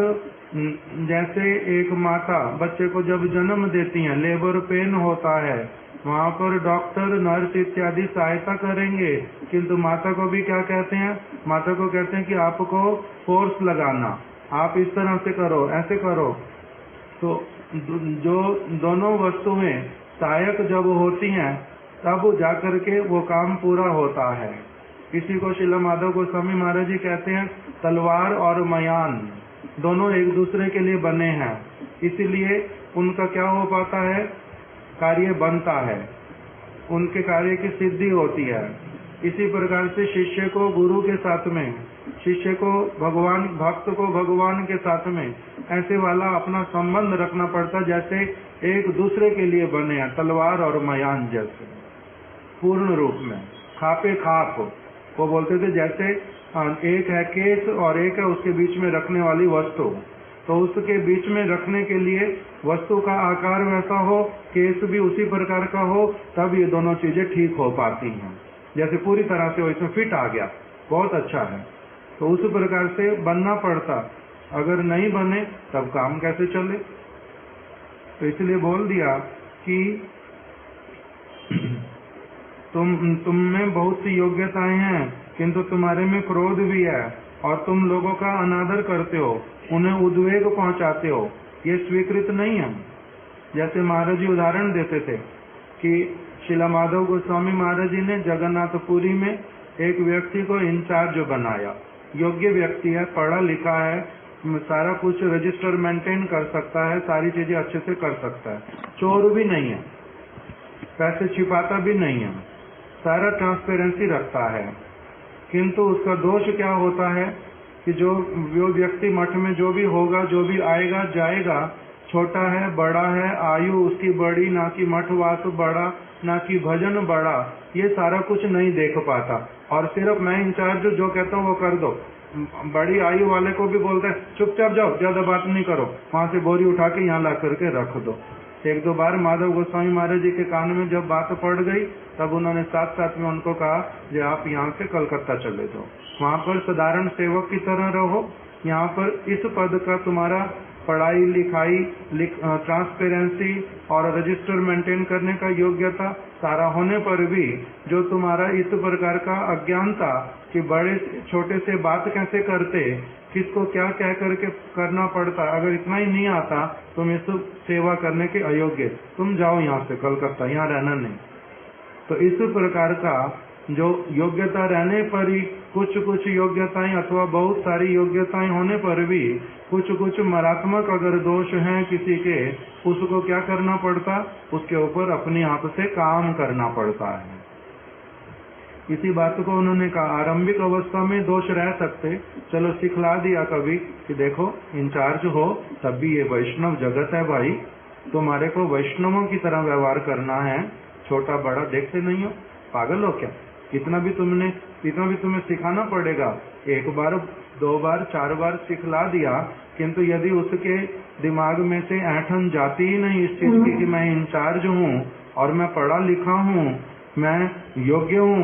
जैसे एक माता बच्चे को जब जन्म देती है, लेबर पेन होता है, वहाँ पर डॉक्टर नर्स इत्यादि सहायता करेंगे, किंतु माता को भी क्या कहते हैं? माता को कहते हैं कि आपको फोर्स लगाना, आप इस तरह से करो, ऐसे करो। तो जो दोनों वस्तुएं सहायक जब होती हैं तब जाकर के वो काम पूरा होता है। इसी को श्रील माधव गोस्वामी महाराज जी कहते हैं तलवार और मयान दोनों एक दूसरे के लिए बने हैं, इसीलिए उनका क्या हो पाता है? कार्य बनता है, उनके कार्य की सिद्धि होती है। इसी प्रकार से शिष्य को गुरु के साथ में, शिष्य को भगवान, भक्त को भगवान के साथ में ऐसे वाला अपना संबंध रखना पड़ता, जैसे एक दूसरे के लिए बने हैं, तलवार और मयान जैसे पूर्ण रूप में। खापे खाप वो बोलते थे, जैसे एक है केस और एक है उसके बीच में रखने वाली वस्तु, तो उसके बीच में रखने के लिए वस्तु का आकार वैसा हो, केस भी उसी प्रकार का हो, तब ये दोनों चीजें ठीक हो पाती हैं। जैसे पूरी तरह से वो इसमें फिट आ गया, बहुत अच्छा है, तो उस प्रकार से बनना पड़ता। अगर नहीं बने तब काम कैसे चले? तो इसलिए बोल दिया कि तुम में बहुत सी योग्यताएं हैं, किंतु तुम्हारे में क्रोध भी है और तुम लोगों का अनादर करते हो, उन्हें उद्वेग पहुंचाते हो, ये स्वीकृत नहीं है। जैसे महाराज जी उदाहरण देते थे कि श्रीला माधव गोस्वामी महाराज जी ने जगन्नाथपुरी में एक व्यक्ति को इंचार्ज बनाया। योग्य व्यक्ति है, पढ़ा लिखा है, सारा कुछ रजिस्टर मेंटेन कर सकता है, सारी चीजें अच्छे से कर सकता है, चोर भी नहीं है, पैसे छिपाता भी नहीं है, सारा ट्रांसपेरेंसी रखता है। किंतु उसका दोष क्या होता है कि जो व्यक्ति मठ में जो भी होगा, जो भी आएगा जाएगा, छोटा है बड़ा है, आयु उसकी बड़ी ना कि मठवास बड़ा ना कि भजन बड़ा, ये सारा कुछ नहीं देख पाता और सिर्फ मैं इंचार्ज जो कहता हूँ वो कर दो। बड़ी आयु वाले को भी बोलते हैं चुपचाप जाओ, ज्यादा बात नहीं करो, वहां से बोरी उठा के यहाँ ला करके रख दो। एक दो बार माधव गोस्वामी महाराज जी के कान में जब बात पड़ गई, तब उन्होंने साथ साथ में उनको कहा कि आप यहाँ से कलकत्ता चले जाओ, वहां पर साधारण सेवक की तरह रहो, यहाँ पर इस पद का तुम्हारा पढ़ाई लिखाई, ट्रांसपेरेंसी और रजिस्टर मेंटेन करने का योग्यता सारा होने पर भी जो तुम्हारा इस प्रकार का अज्ञानता कि बड़े छोटे से बात कैसे करते, किसको क्या कह करके करना पड़ता, अगर इतना ही नहीं आता तुम इस सेवा करने के अयोग्य, तुम जाओ यहाँ से कलकत्ता, यहाँ रहना नहीं। तो इस प्रकार का जो योग्यता रहने पर ही कुछ योग्यताएं अथवा बहुत सारी योग्यताएं होने पर भी कुछ मारात्मक अगर दोष हैं किसी के, उसको क्या करना पड़ता? उसके ऊपर अपने आप से काम करना पड़ता है। इसी बात को उन्होंने कहा आरंभिक अवस्था में दोष रह सकते, चलो सिखला दिया कभी कि देखो इंचार्ज हो तब भी ये वैष्णव जगत है भाई, तुम्हारे को वैष्णवों की तरह व्यवहार करना है, छोटा बड़ा देखते नहीं हो, पागल हो क्या? इतना भी तुम्हें सिखाना पड़ेगा। एक बार दो बार चार बार सिखला दिया, किंतु यदि उसके दिमाग में से ऐठन जाती ही नहीं इस चीज की कि मैं इंचार्ज हूँ और मैं पढ़ा लिखा हूँ, मैं योग्य हूँ,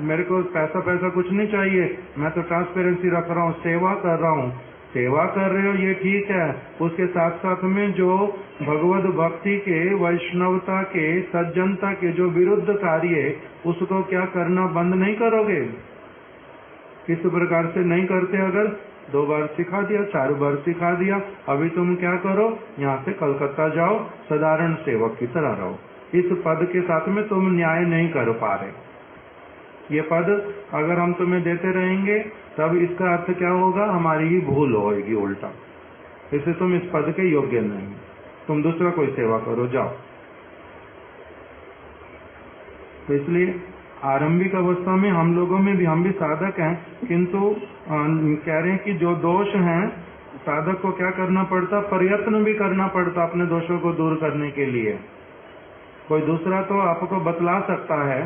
मेरे को पैसा कुछ नहीं चाहिए, मैं तो ट्रांसपेरेंसी रख रहा हूँ, सेवा कर रहा हूँ। सेवा कर रहे हो ये ठीक है, उसके साथ साथ में जो भगवत भक्ति के, वैष्णवता के, सज्जनता के जो विरुद्ध कार्य, उसको क्या करना बंद नहीं करोगे? किस प्रकार से नहीं करते? अगर दो बार सिखा दिया, चार बार सिखा दिया, अभी तुम क्या करो, यहाँ से कलकत्ता जाओ, साधारण सेवक की तरह रहो। इस पद के साथ में तुम न्याय नहीं कर पा रहे। ये पद अगर हम तुम्हें देते रहेंगे तब इसका अर्थ क्या होगा? हमारी ही भूल होगी उल्टा, इससे तुम इस पद के योग्य नहीं, तुम दूसरा कोई सेवा करो, जाओ। तो इसलिए आरंभिक अवस्था में हम लोगों में भी, हम भी साधक हैं, किंतु कह रहे हैं कि जो दोष हैं साधक को क्या करना पड़ता? प्रयत्न भी करना पड़ता अपने दोषों को दूर करने के लिए। कोई दूसरा तो आपको बतला सकता है,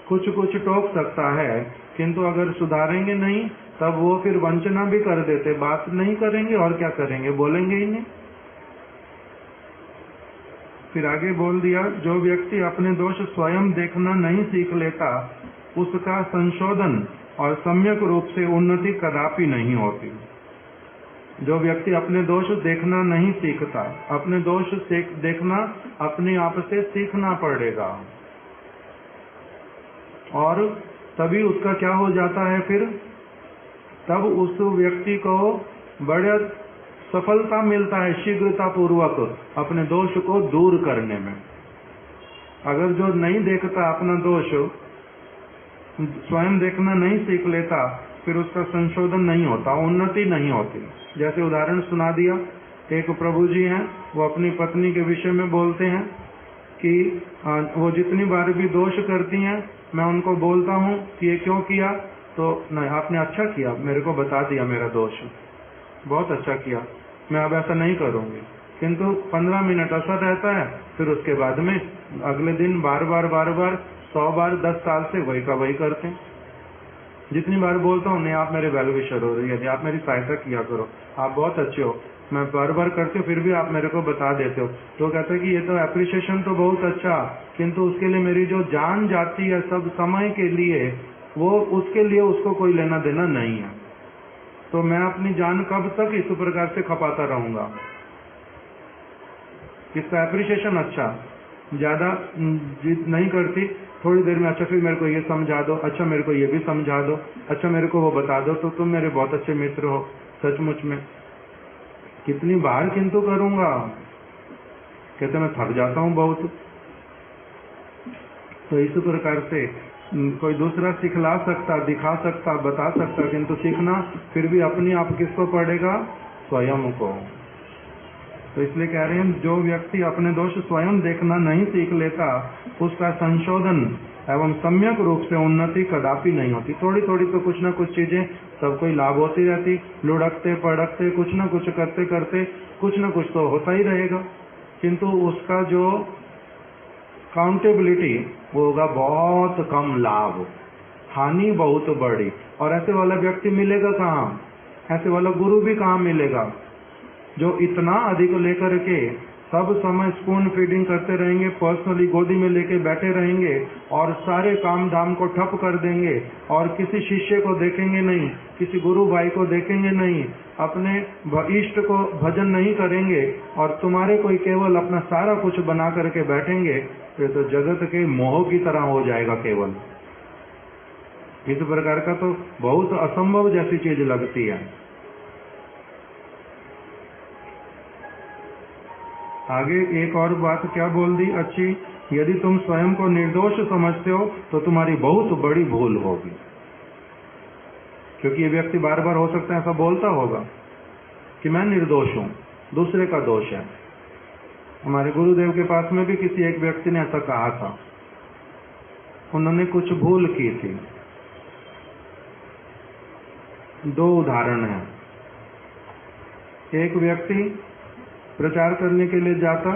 कुछ टोक सकता है, किंतु अगर सुधारेंगे नहीं तब वो फिर वंचना भी कर देते, बात नहीं करेंगे और क्या करेंगे, बोलेंगे ही नहीं। फिर आगे बोल दिया, जो व्यक्ति अपने दोष स्वयं देखना नहीं सीख लेता उसका संशोधन और सम्यक रूप से उन्नति कदापि नहीं होती। जो व्यक्ति अपने दोष देखना नहीं सीखता, अपने दोष देखना अपने आप से सीखना पड़ेगा, और तभी उसका क्या हो जाता है, फिर तब उस व्यक्ति को बड़ा सफलता मिलता है शीघ्रता पूर्वक अपने दोष को दूर करने में। अगर जो नहीं देखता अपना दोष, स्वयं देखना नहीं सीख लेता, फिर उसका संशोधन नहीं होता, उन्नति नहीं होती। जैसे उदाहरण सुना दिया, एक प्रभु जी हैं, वो अपनी पत्नी के विषय में बोलते हैं कि वो जितनी बार भी दोष करती हैं, मैं उनको बोलता हूँ कि ये क्यों किया, तो नहीं, आपने अच्छा किया, मेरे को बता दिया मेरा दोष, बहुत अच्छा किया, मैं अब ऐसा नहीं करूँगी। किंतु 15 मिनट असर रहता है, फिर उसके बाद में अगले दिन बार बार 100 बार 10 साल से वही का वही करते हैं। जितनी बार बोलता हूँ, नहीं आप मेरे वेल विशर हो रही है, आप मेरी सहायता किया करो, आप बहुत अच्छे हो, मैं बार बार करती हूँ, फिर भी आप मेरे को बता देते हो। तो कहते हैं कि ये तो एप्रिसिएशन तो बहुत अच्छा, किंतु उसके लिए मेरी जो जान जाती है सब समय के लिए, वो उसके लिए उसको कोई लेना देना नहीं है। तो मैं अपनी जान कब तक इस प्रकार से खपाता रहूंगा। इसका एप्रिसिएशन अच्छा, ज्यादा नहीं करती, थोड़ी देर में अच्छा फिर मेरे को ये समझा दो, अच्छा मेरे को ये भी समझा दो, अच्छा मेरे को वो बता दो, तो तुम मेरे बहुत अच्छे मित्र हो सचमुच में। कितनी बार किंतु करूंगा, कहते मैं थक जाता हूं बहुत। तो इस प्रकार से कोई दूसरा सिखला सकता, दिखा सकता, बता सकता, किंतु सीखना फिर भी अपने आप किसको पड़ेगा, स्वयं को। तो इसलिए कह रहे हैं, जो व्यक्ति अपने दोष स्वयं देखना नहीं सीख लेता उसका संशोधन एवं सम्यक रूप से उन्नति कदापि नहीं होती। थोड़ी थोड़ी तो कुछ ना कुछ चीजें सबको ही लाभ होती रहती, लुढ़कते पड़कते कुछ ना कुछ करते करते कुछ ना कुछ तो होता ही रहेगा, किंतु उसका जो काउंटेबिलिटी वो होगा बहुत कम लाभ, हानि बहुत बड़ी। और ऐसे वाला व्यक्ति मिलेगा कहाँ, ऐसे वाला गुरु भी कहाँ मिलेगा, जो इतना अधिक लेकर के सब समय स्पून फीडिंग करते रहेंगे, पर्सनली गोदी में लेके बैठे रहेंगे और सारे काम धाम को ठप कर देंगे, और किसी शिष्य को देखेंगे नहीं, किसी गुरु भाई को देखेंगे नहीं, अपने इष्ट को भजन नहीं करेंगे, और तुम्हारे कोई केवल अपना सारा कुछ बना करके बैठेंगे, तो जगत के मोह की तरह हो जाएगा केवल। इस प्रकार का तो बहुत असंभव जैसी चीज लगती है। आगे एक और बात क्या बोल दी अच्छी, यदि तुम स्वयं को निर्दोष समझते हो तो तुम्हारी बहुत बड़ी भूल होगी। क्योंकि ये व्यक्ति बार बार हो सकता है ऐसा बोलता होगा कि मैं निर्दोष हूं, दूसरे का दोष है। हमारे गुरुदेव के पास में भी किसी एक व्यक्ति ने ऐसा कहा था, उन्होंने कुछ भूल की थी। 2 उदाहरण हैं। एक व्यक्ति प्रचार करने के लिए जाता,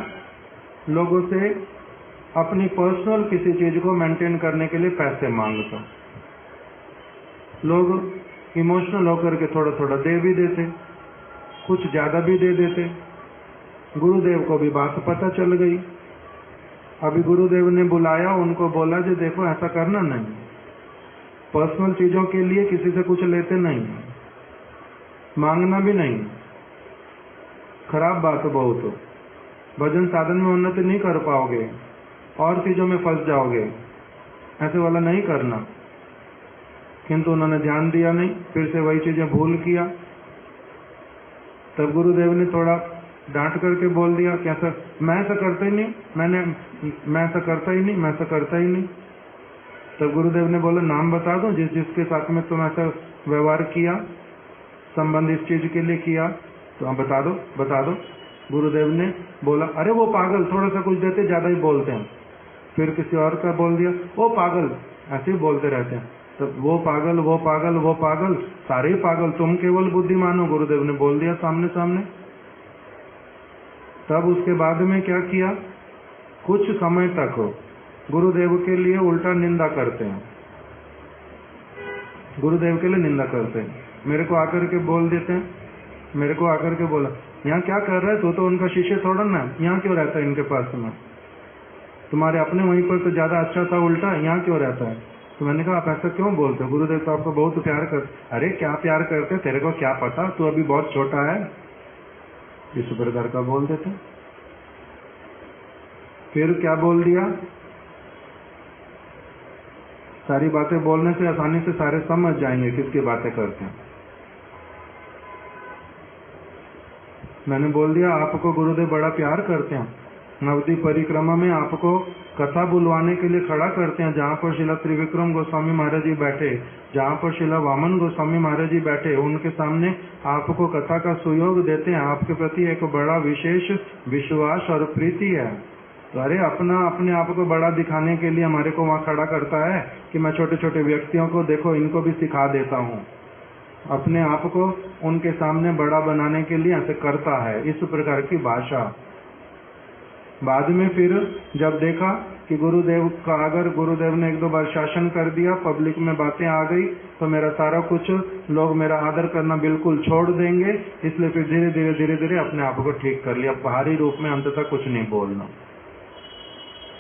लोगों से अपनी पर्सनल किसी चीज को मेंटेन करने के लिए पैसे मांगता। लोग इमोशनल होकर के थोड़ा थोड़ा दे भी देते, कुछ ज्यादा भी दे देते। गुरुदेव को भी बात पता चल गई। अभी गुरुदेव ने बुलाया, उनको बोला कि देखो ऐसा करना नहीं, पर्सनल चीजों के लिए किसी से कुछ लेते नहीं, मांगना भी नहीं, खराब बात बहुत। भजन साधन में उन्नति नहीं कर पाओगे, और चीजों में फंस जाओगे, ऐसे वाला नहीं करना। किंतु उन्होंने ध्यान दिया नहीं, फिर से वही चीजें भूल किया। तब गुरुदेव ने थोड़ा डांट करके बोल दिया कि ऐसा मैं ऐसा करता ही नहीं, मैं ऐसा करता ही नहीं, मैं ऐसा करता ही नहीं। तब गुरुदेव ने बोला नाम बता दो जिसके साथ में तुम ऐसा व्यवहार किया, संबंध इस चीज के लिए किया, तो हम बता दो। गुरुदेव ने बोला अरे वो पागल, थोड़ा सा कुछ देते ज्यादा ही बोलते हैं। फिर किसी और का बोल दिया वो पागल, ऐसे ही बोलते रहते हैं। तो वो पागल, वो पागल, वो पागल, सारे ही पागल, तुम केवल बुद्धिमान हो, गुरुदेव ने बोल दिया सामने सामने। तब उसके बाद में क्या किया, कुछ समय तक गुरुदेव के लिए उल्टा निंदा करते हैं, गुरुदेव के लिए निंदा करते हैं। मेरे को आकर के बोल देते हैं, मेरे को आकर के बोला यहाँ क्या कर रहा है, तो उनका शिष्य थोड़ा ना, यहाँ क्यों रहता है इनके पास में। तुम्हारे अपने वहीं पर तो ज्यादा अच्छा था, उल्टा यहाँ क्यों रहता है? तो मैंने कहा आप ऐसा क्यों बोलते हो? गुरुदेव तो आपको बहुत प्यार कर। अरे क्या प्यार करते, तेरे को क्या पता, तू अभी बहुत छोटा है। इस प्रकार का बोल देते। फिर क्या बोल दिया? सारी बातें बोलने से आसानी से सारे समझ जाएंगे किसकी बातें करते हैं। मैंने बोल दिया आपको गुरुदेव बड़ा प्यार करते हैं, नवद्वीप परिक्रमा में आपको कथा बुलवाने के लिए खड़ा करते हैं। जहाँ पर शिला त्रिविक्रम गोस्वामी महाराज जी बैठे, जहाँ पर शिला वामन गोस्वामी महाराज जी बैठे, उनके सामने आपको कथा का सुयोग देते हैं। आपके प्रति एक बड़ा विशेष विश्वास और प्रीति है। तो अरे अपने आप को बड़ा दिखाने के लिए हमारे को वहाँ खड़ा करता है कि मैं छोटे छोटे व्यक्तियों को देखो, इनको भी सिखा देता हूँ। अपने आप को उनके सामने बड़ा बनाने के लिए ऐसे करता है, इस प्रकार की भाषा। बाद में फिर जब देखा कि गुरुदेव का, अगर गुरुदेव ने एक दो बार शासन कर दिया, पब्लिक में बातें आ गई, तो मेरा सारा कुछ लोग मेरा आदर करना बिल्कुल छोड़ देंगे। इसलिए फिर धीरे धीरे अपने आप को ठीक कर लिया। बाहरी रूप में अंततः कुछ नहीं बोलना।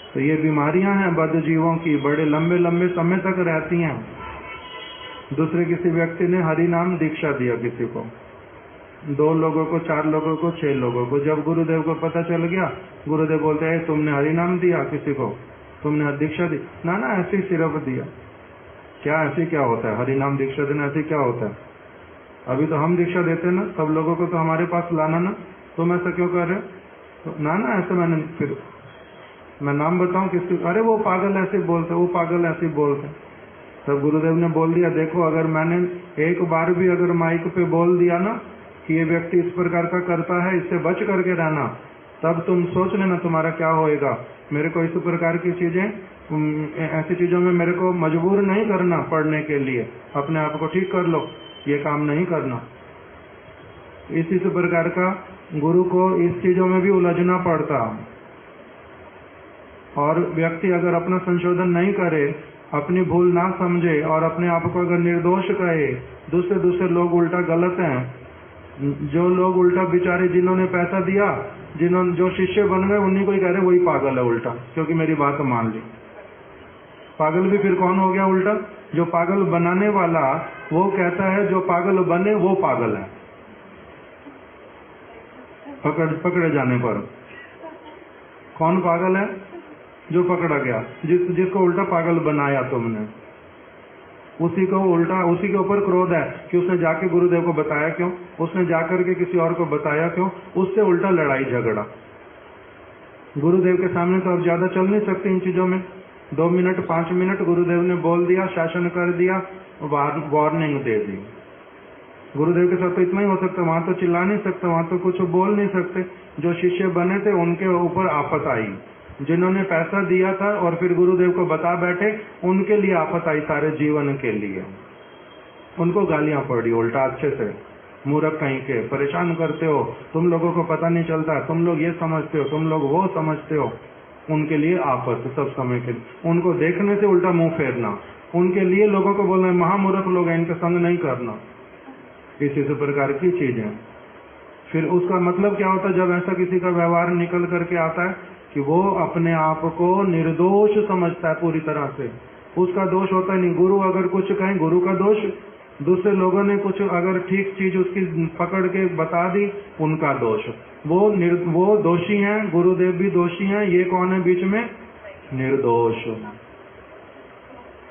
तो ये बीमारियां हैं बद्ध जीवों की, बड़े लंबे लंबे समय तक रहती हैं। दूसरे किसी व्यक्ति ने हरि नाम दीक्षा दिया किसी को, 2 लोगों को, 4 लोगों को, 6 लोगों को। जब गुरुदेव को पता चल गया, गुरुदेव बोलते हैं तुमने हरि नाम दिया किसी को, तुमने दीक्षा दी? ना ना, ऐसे ही सिर्फ दिया। क्या ऐसे क्या होता है? हरि नाम दीक्षा देना ऐसे क्या होता है? अभी तो हम दीक्षा देते ना, सब लोगों को तो हमारे पास लाना ना, तुम ऐसा क्यों कर रहे हो? तो ना ऐसे मैंने, फिर मैं नाम बताऊं किसकी? अरे वो पागल ऐसे बोलते, वो पागल ऐसे बोलते। तब गुरुदेव ने बोल दिया देखो, अगर मैंने एक बार भी अगर माइक पे बोल दिया ना कि ये व्यक्ति इस प्रकार का करता है, इससे बच करके रहना, तब तुम सोच लेना तुम्हारा क्या होएगा। मेरे को इस प्रकार की चीजें, ऐसी चीजों में मेरे को मजबूर नहीं करना पढ़ने के लिए। अपने आप को ठीक कर लो, ये काम नहीं करना। इसी प्रकार का गुरु को इस चीजों में भी उलझना पड़ता। और व्यक्ति अगर अपना संशोधन नहीं करे, अपनी भूल ना समझे और अपने आप को अगर निर्दोष कहे, दूसरे लोग उल्टा गलत हैं। जो लोग उल्टा बेचारे, जिन्होंने पैसा दिया, जो शिष्य बन गए, उन्हीं को ही कह रहे वही पागल है उल्टा, क्योंकि मेरी बात मान ली। पागल भी फिर कौन हो गया उल्टा? जो पागल बनाने वाला, वो कहता है जो पागल बने वो पागल है। पकड़े जाने पर कौन पागल है? जो पकड़ा गया, जिसको उल्टा पागल बनाया तुमने, उसी के ऊपर क्रोध है कि उसने जाके गुरुदेव को बताया क्यों, उसने जाकर के किसी और को बताया क्यों, उससे उल्टा लड़ाई झगड़ा। गुरुदेव के सामने तो अब ज्यादा चल नहीं सकते इन चीजों में। 2 मिनट 5 मिनट गुरुदेव ने बोल दिया, शासन कर दिया, वार्निंग दे दी। गुरुदेव के साथ तो इतना ही हो सकता, वहां तो चिल्ला नहीं सकते, वहां तो कुछ बोल नहीं सकते। जो शिष्य बने थे उनके ऊपर आफत आई, जिन्होंने पैसा दिया था और फिर गुरुदेव को बता बैठे, उनके लिए आफत आई, सारे जीवन के लिए। उनको गालियां पड़ी उल्टा, अच्छे से, मूर्ख कहीं के, परेशान करते हो, तुम लोगों को पता नहीं चलता, तुम लोग ये समझते हो, तुम लोग वो समझते हो। उनके लिए आफत सब समय के लिए। उनको देखने से उल्टा मुंह फेरना, उनके लिए लोगों को बोलना महामूर्ख लोग हैं, इनका संग नहीं करना। इसी प्रकार की चीजें। फिर उसका मतलब क्या होता है? जब ऐसा किसी का व्यवहार निकल करके आता है कि वो अपने आप को निर्दोष समझता है पूरी तरह से, उसका दोष होता नहीं। गुरु अगर कुछ कहें, गुरु का दोष, दूसरे लोगों ने कुछ अगर ठीक चीज उसकी पकड़ के बता दी, उनका दोष। वो दोषी हैं, गुरुदेव भी दोषी हैं, ये कौन है बीच में? निर्दोष।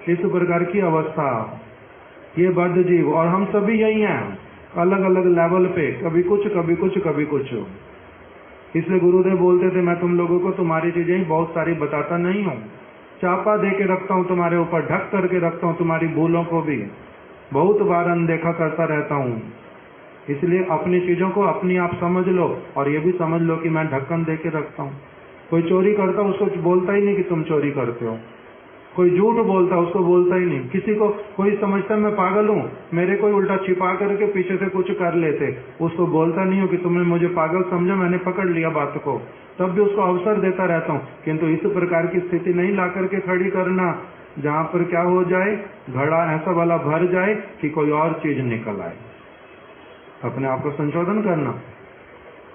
इस प्रकार की अवस्था, ये बद्ध जीव, और हम सभी यही हैं, अलग अलग लेवल पे, कभी कुछ कभी कुछ कभी कुछ। इसलिए गुरुदेव बोलते थे मैं तुम लोगों को तुम्हारी चीजें बहुत सारी बताता नहीं हूँ, चापा दे के रखता हूँ तुम्हारे ऊपर, ढक करके रखता हूँ, तुम्हारी भूलों को भी बहुत बार अनदेखा करता रहता हूँ। इसलिए अपनी चीजों को अपनी आप समझ लो, और ये भी समझ लो कि मैं ढक्कन दे के रखता हूँ। कोई चोरी करता उसको बोलता ही नहीं कि तुम चोरी करते हो, कोई झूठ बोलता उसको बोलता ही नहीं। किसी को कोई समझता मैं पागल हूँ, मेरे कोई उल्टा छिपा करके पीछे से कुछ कर लेते, उसको बोलता नहीं हूँ कि तुमने मुझे पागल समझा, मैंने पकड़ लिया बात को, तब भी उसको अवसर देता रहता हूँ। किंतु इस प्रकार की स्थिति नहीं ला करके खड़ी करना जहाँ पर क्या हो जाए, घड़ा ऐसा वाला भर जाए कि कोई और चीज निकल आए। अपने आप को संशोधन करना,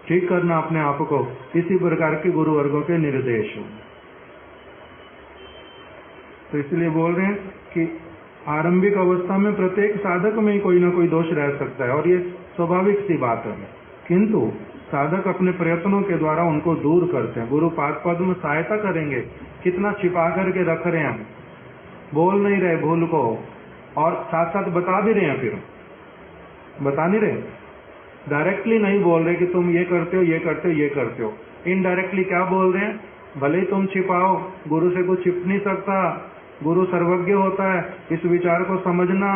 ठीक करना अपने आप को, इसी प्रकार के गुरु वर्गों के निर्देश। तो इसलिए बोल रहे हैं कि आरंभिक अवस्था में प्रत्येक साधक में ही कोई ना कोई दोष रह सकता है और ये स्वाभाविक सी बात है, किंतु साधक अपने प्रयत्नों के द्वारा उनको दूर करते हैं। गुरु पाद पद्म सहायता करेंगे। कितना छिपा करके रख रहे हैं, बोल नहीं रहे भूल को, और साथ साथ बता भी रहे हैं, फिर बता नहीं रहे, डायरेक्टली नहीं बोल रहे कि तुम ये करते हो, ये करते हो, ये करते हो। इनडायरेक्टली क्या बोल रहे हैं, भले ही तुम छिपाओ, गुरु से कुछ छिप नहीं सकता, गुरु सर्वज्ञ होता है, इस विचार को समझना।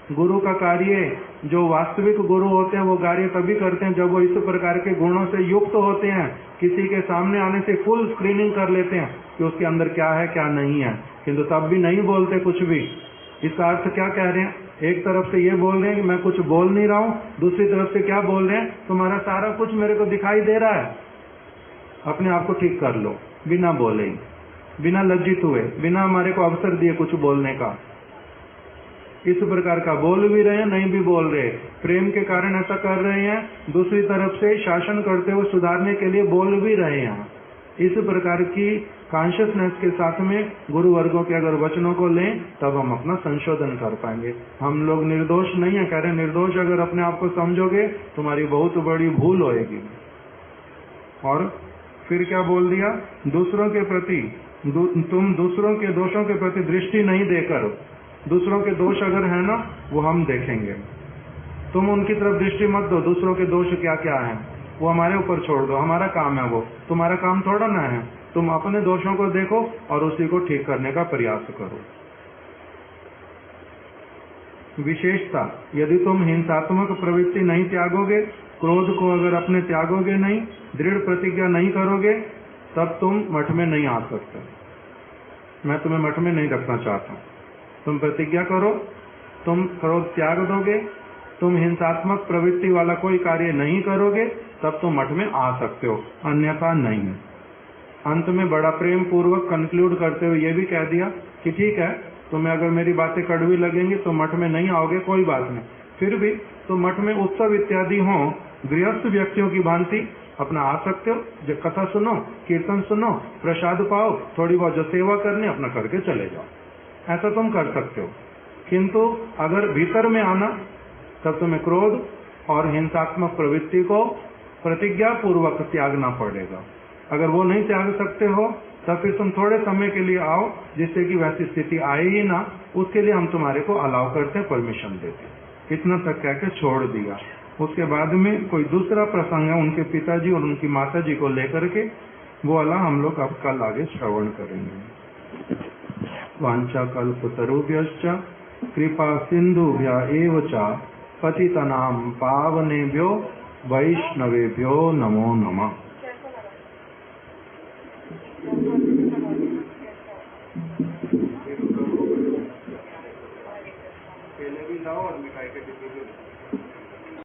गुरु का कार्य, जो वास्तविक गुरु होते हैं वो कार्य तभी करते हैं जब वो इस प्रकार के गुणों से युक्त होते हैं। किसी के सामने आने से फुल स्क्रीनिंग कर लेते हैं कि उसके अंदर क्या है क्या नहीं है, किंतु तब भी नहीं बोलते कुछ भी। इसका अर्थ क्या कह रहे हैं, एक तरफ से ये बोल रहे हैं कि मैं कुछ बोल नहीं रहा हूं, दूसरी तरफ से क्या बोल रहे हैं, तुम्हारा सारा कुछ मेरे को दिखाई दे रहा है, अपने आप को ठीक कर लो, बिना बोले, बिना लज्जित हुए, बिना हमारे को अवसर दिए कुछ बोलने का। इस प्रकार का बोल भी रहे हैं, नहीं भी बोल रहे, प्रेम के कारण ऐसा कर रहे हैं, दूसरी तरफ से शासन करते हुए सुधारने के लिए बोल भी रहे हैं। इस प्रकार की कॉन्शियसनेस के साथ में गुरु वर्गों के अगर वचनों को लें तब हम अपना संशोधन कर पाएंगे। हम लोग निर्दोष नहीं है, कह रहे निर्दोष अगर अपने आप को समझोगे तुम्हारी बहुत बड़ी भूल होएगी। और फिर क्या बोल दिया, दूसरों के प्रति तुम दूसरों के दोषों के प्रति दृष्टि नहीं देकर, दूसरों के दोष अगर है ना वो हम देखेंगे, तुम उनकी तरफ दृष्टि मत दो, दूसरों के दोष क्या क्या है वो हमारे ऊपर छोड़ दो, हमारा काम है वो, तुम्हारा काम थोड़ा ना है। तुम अपने दोषों को देखो और उसी को ठीक करने का प्रयास करो। विशेषता, यदि तुम हिंसात्मक प्रवृत्ति नहीं त्यागोगे, क्रोध को अगर अपने त्यागोगे नहीं, दृढ़ प्रतिज्ञा नहीं करोगे, तब तुम मठ में नहीं आ सकते। मैं तुम्हें मठ में नहीं रखना चाहता। तुम प्रतिज्ञा करो, तुम क्रोध त्याग दोगे, तुम हिंसात्मक प्रवृत्ति वाला कोई कार्य नहीं करोगे, तब तुम मठ में आ सकते हो, अन्यथा नहीं। अंत में बड़ा प्रेम पूर्वक कंक्लूड करते हुए ये भी कह दिया कि ठीक है, तुम्हें अगर मेरी बातें कड़वी लगेंगी तो मठ में नहीं आओगे, कोई बात नहीं, फिर भी तो मठ में उत्सव इत्यादि हो, गृहस्थ व्यक्तियों की भांति अपना आ सकते हो, जब कथा सुनो, कीर्तन सुनो, प्रसाद पाओ, थोड़ी बहुत जो सेवा करनी अपना करके चले जाओ, ऐसा तुम कर सकते हो। किंतु अगर भीतर में आना, तब तुम्हें क्रोध और हिंसात्मक प्रवृत्ति को प्रतिज्ञा पूर्वक त्यागना पड़ेगा। अगर वो नहीं त्याग सकते हो तब फिर तुम थोड़े समय के लिए आओ, जिससे कि वैसी स्थिति आए ही ना, उसके लिए हम तुम्हारे को अलाउ करते हैं, परमिशन देते हैं। इतना तक कह के छोड़ दिया। उसके बाद में कोई दूसरा प्रसंग है उनके पिताजी और उनकी माताजी को लेकर के, वो वाला हम लोग अब कल आगे श्रवण करेंगे। वांछा कल्पतरुभ्यश्च कृपा सिंधुभ्य एव च पतितनां पावनेभ्यो वैष्णवेभ्यो नमो नमः। पहले भी लाओ और मिठाई के डिब्बे भी।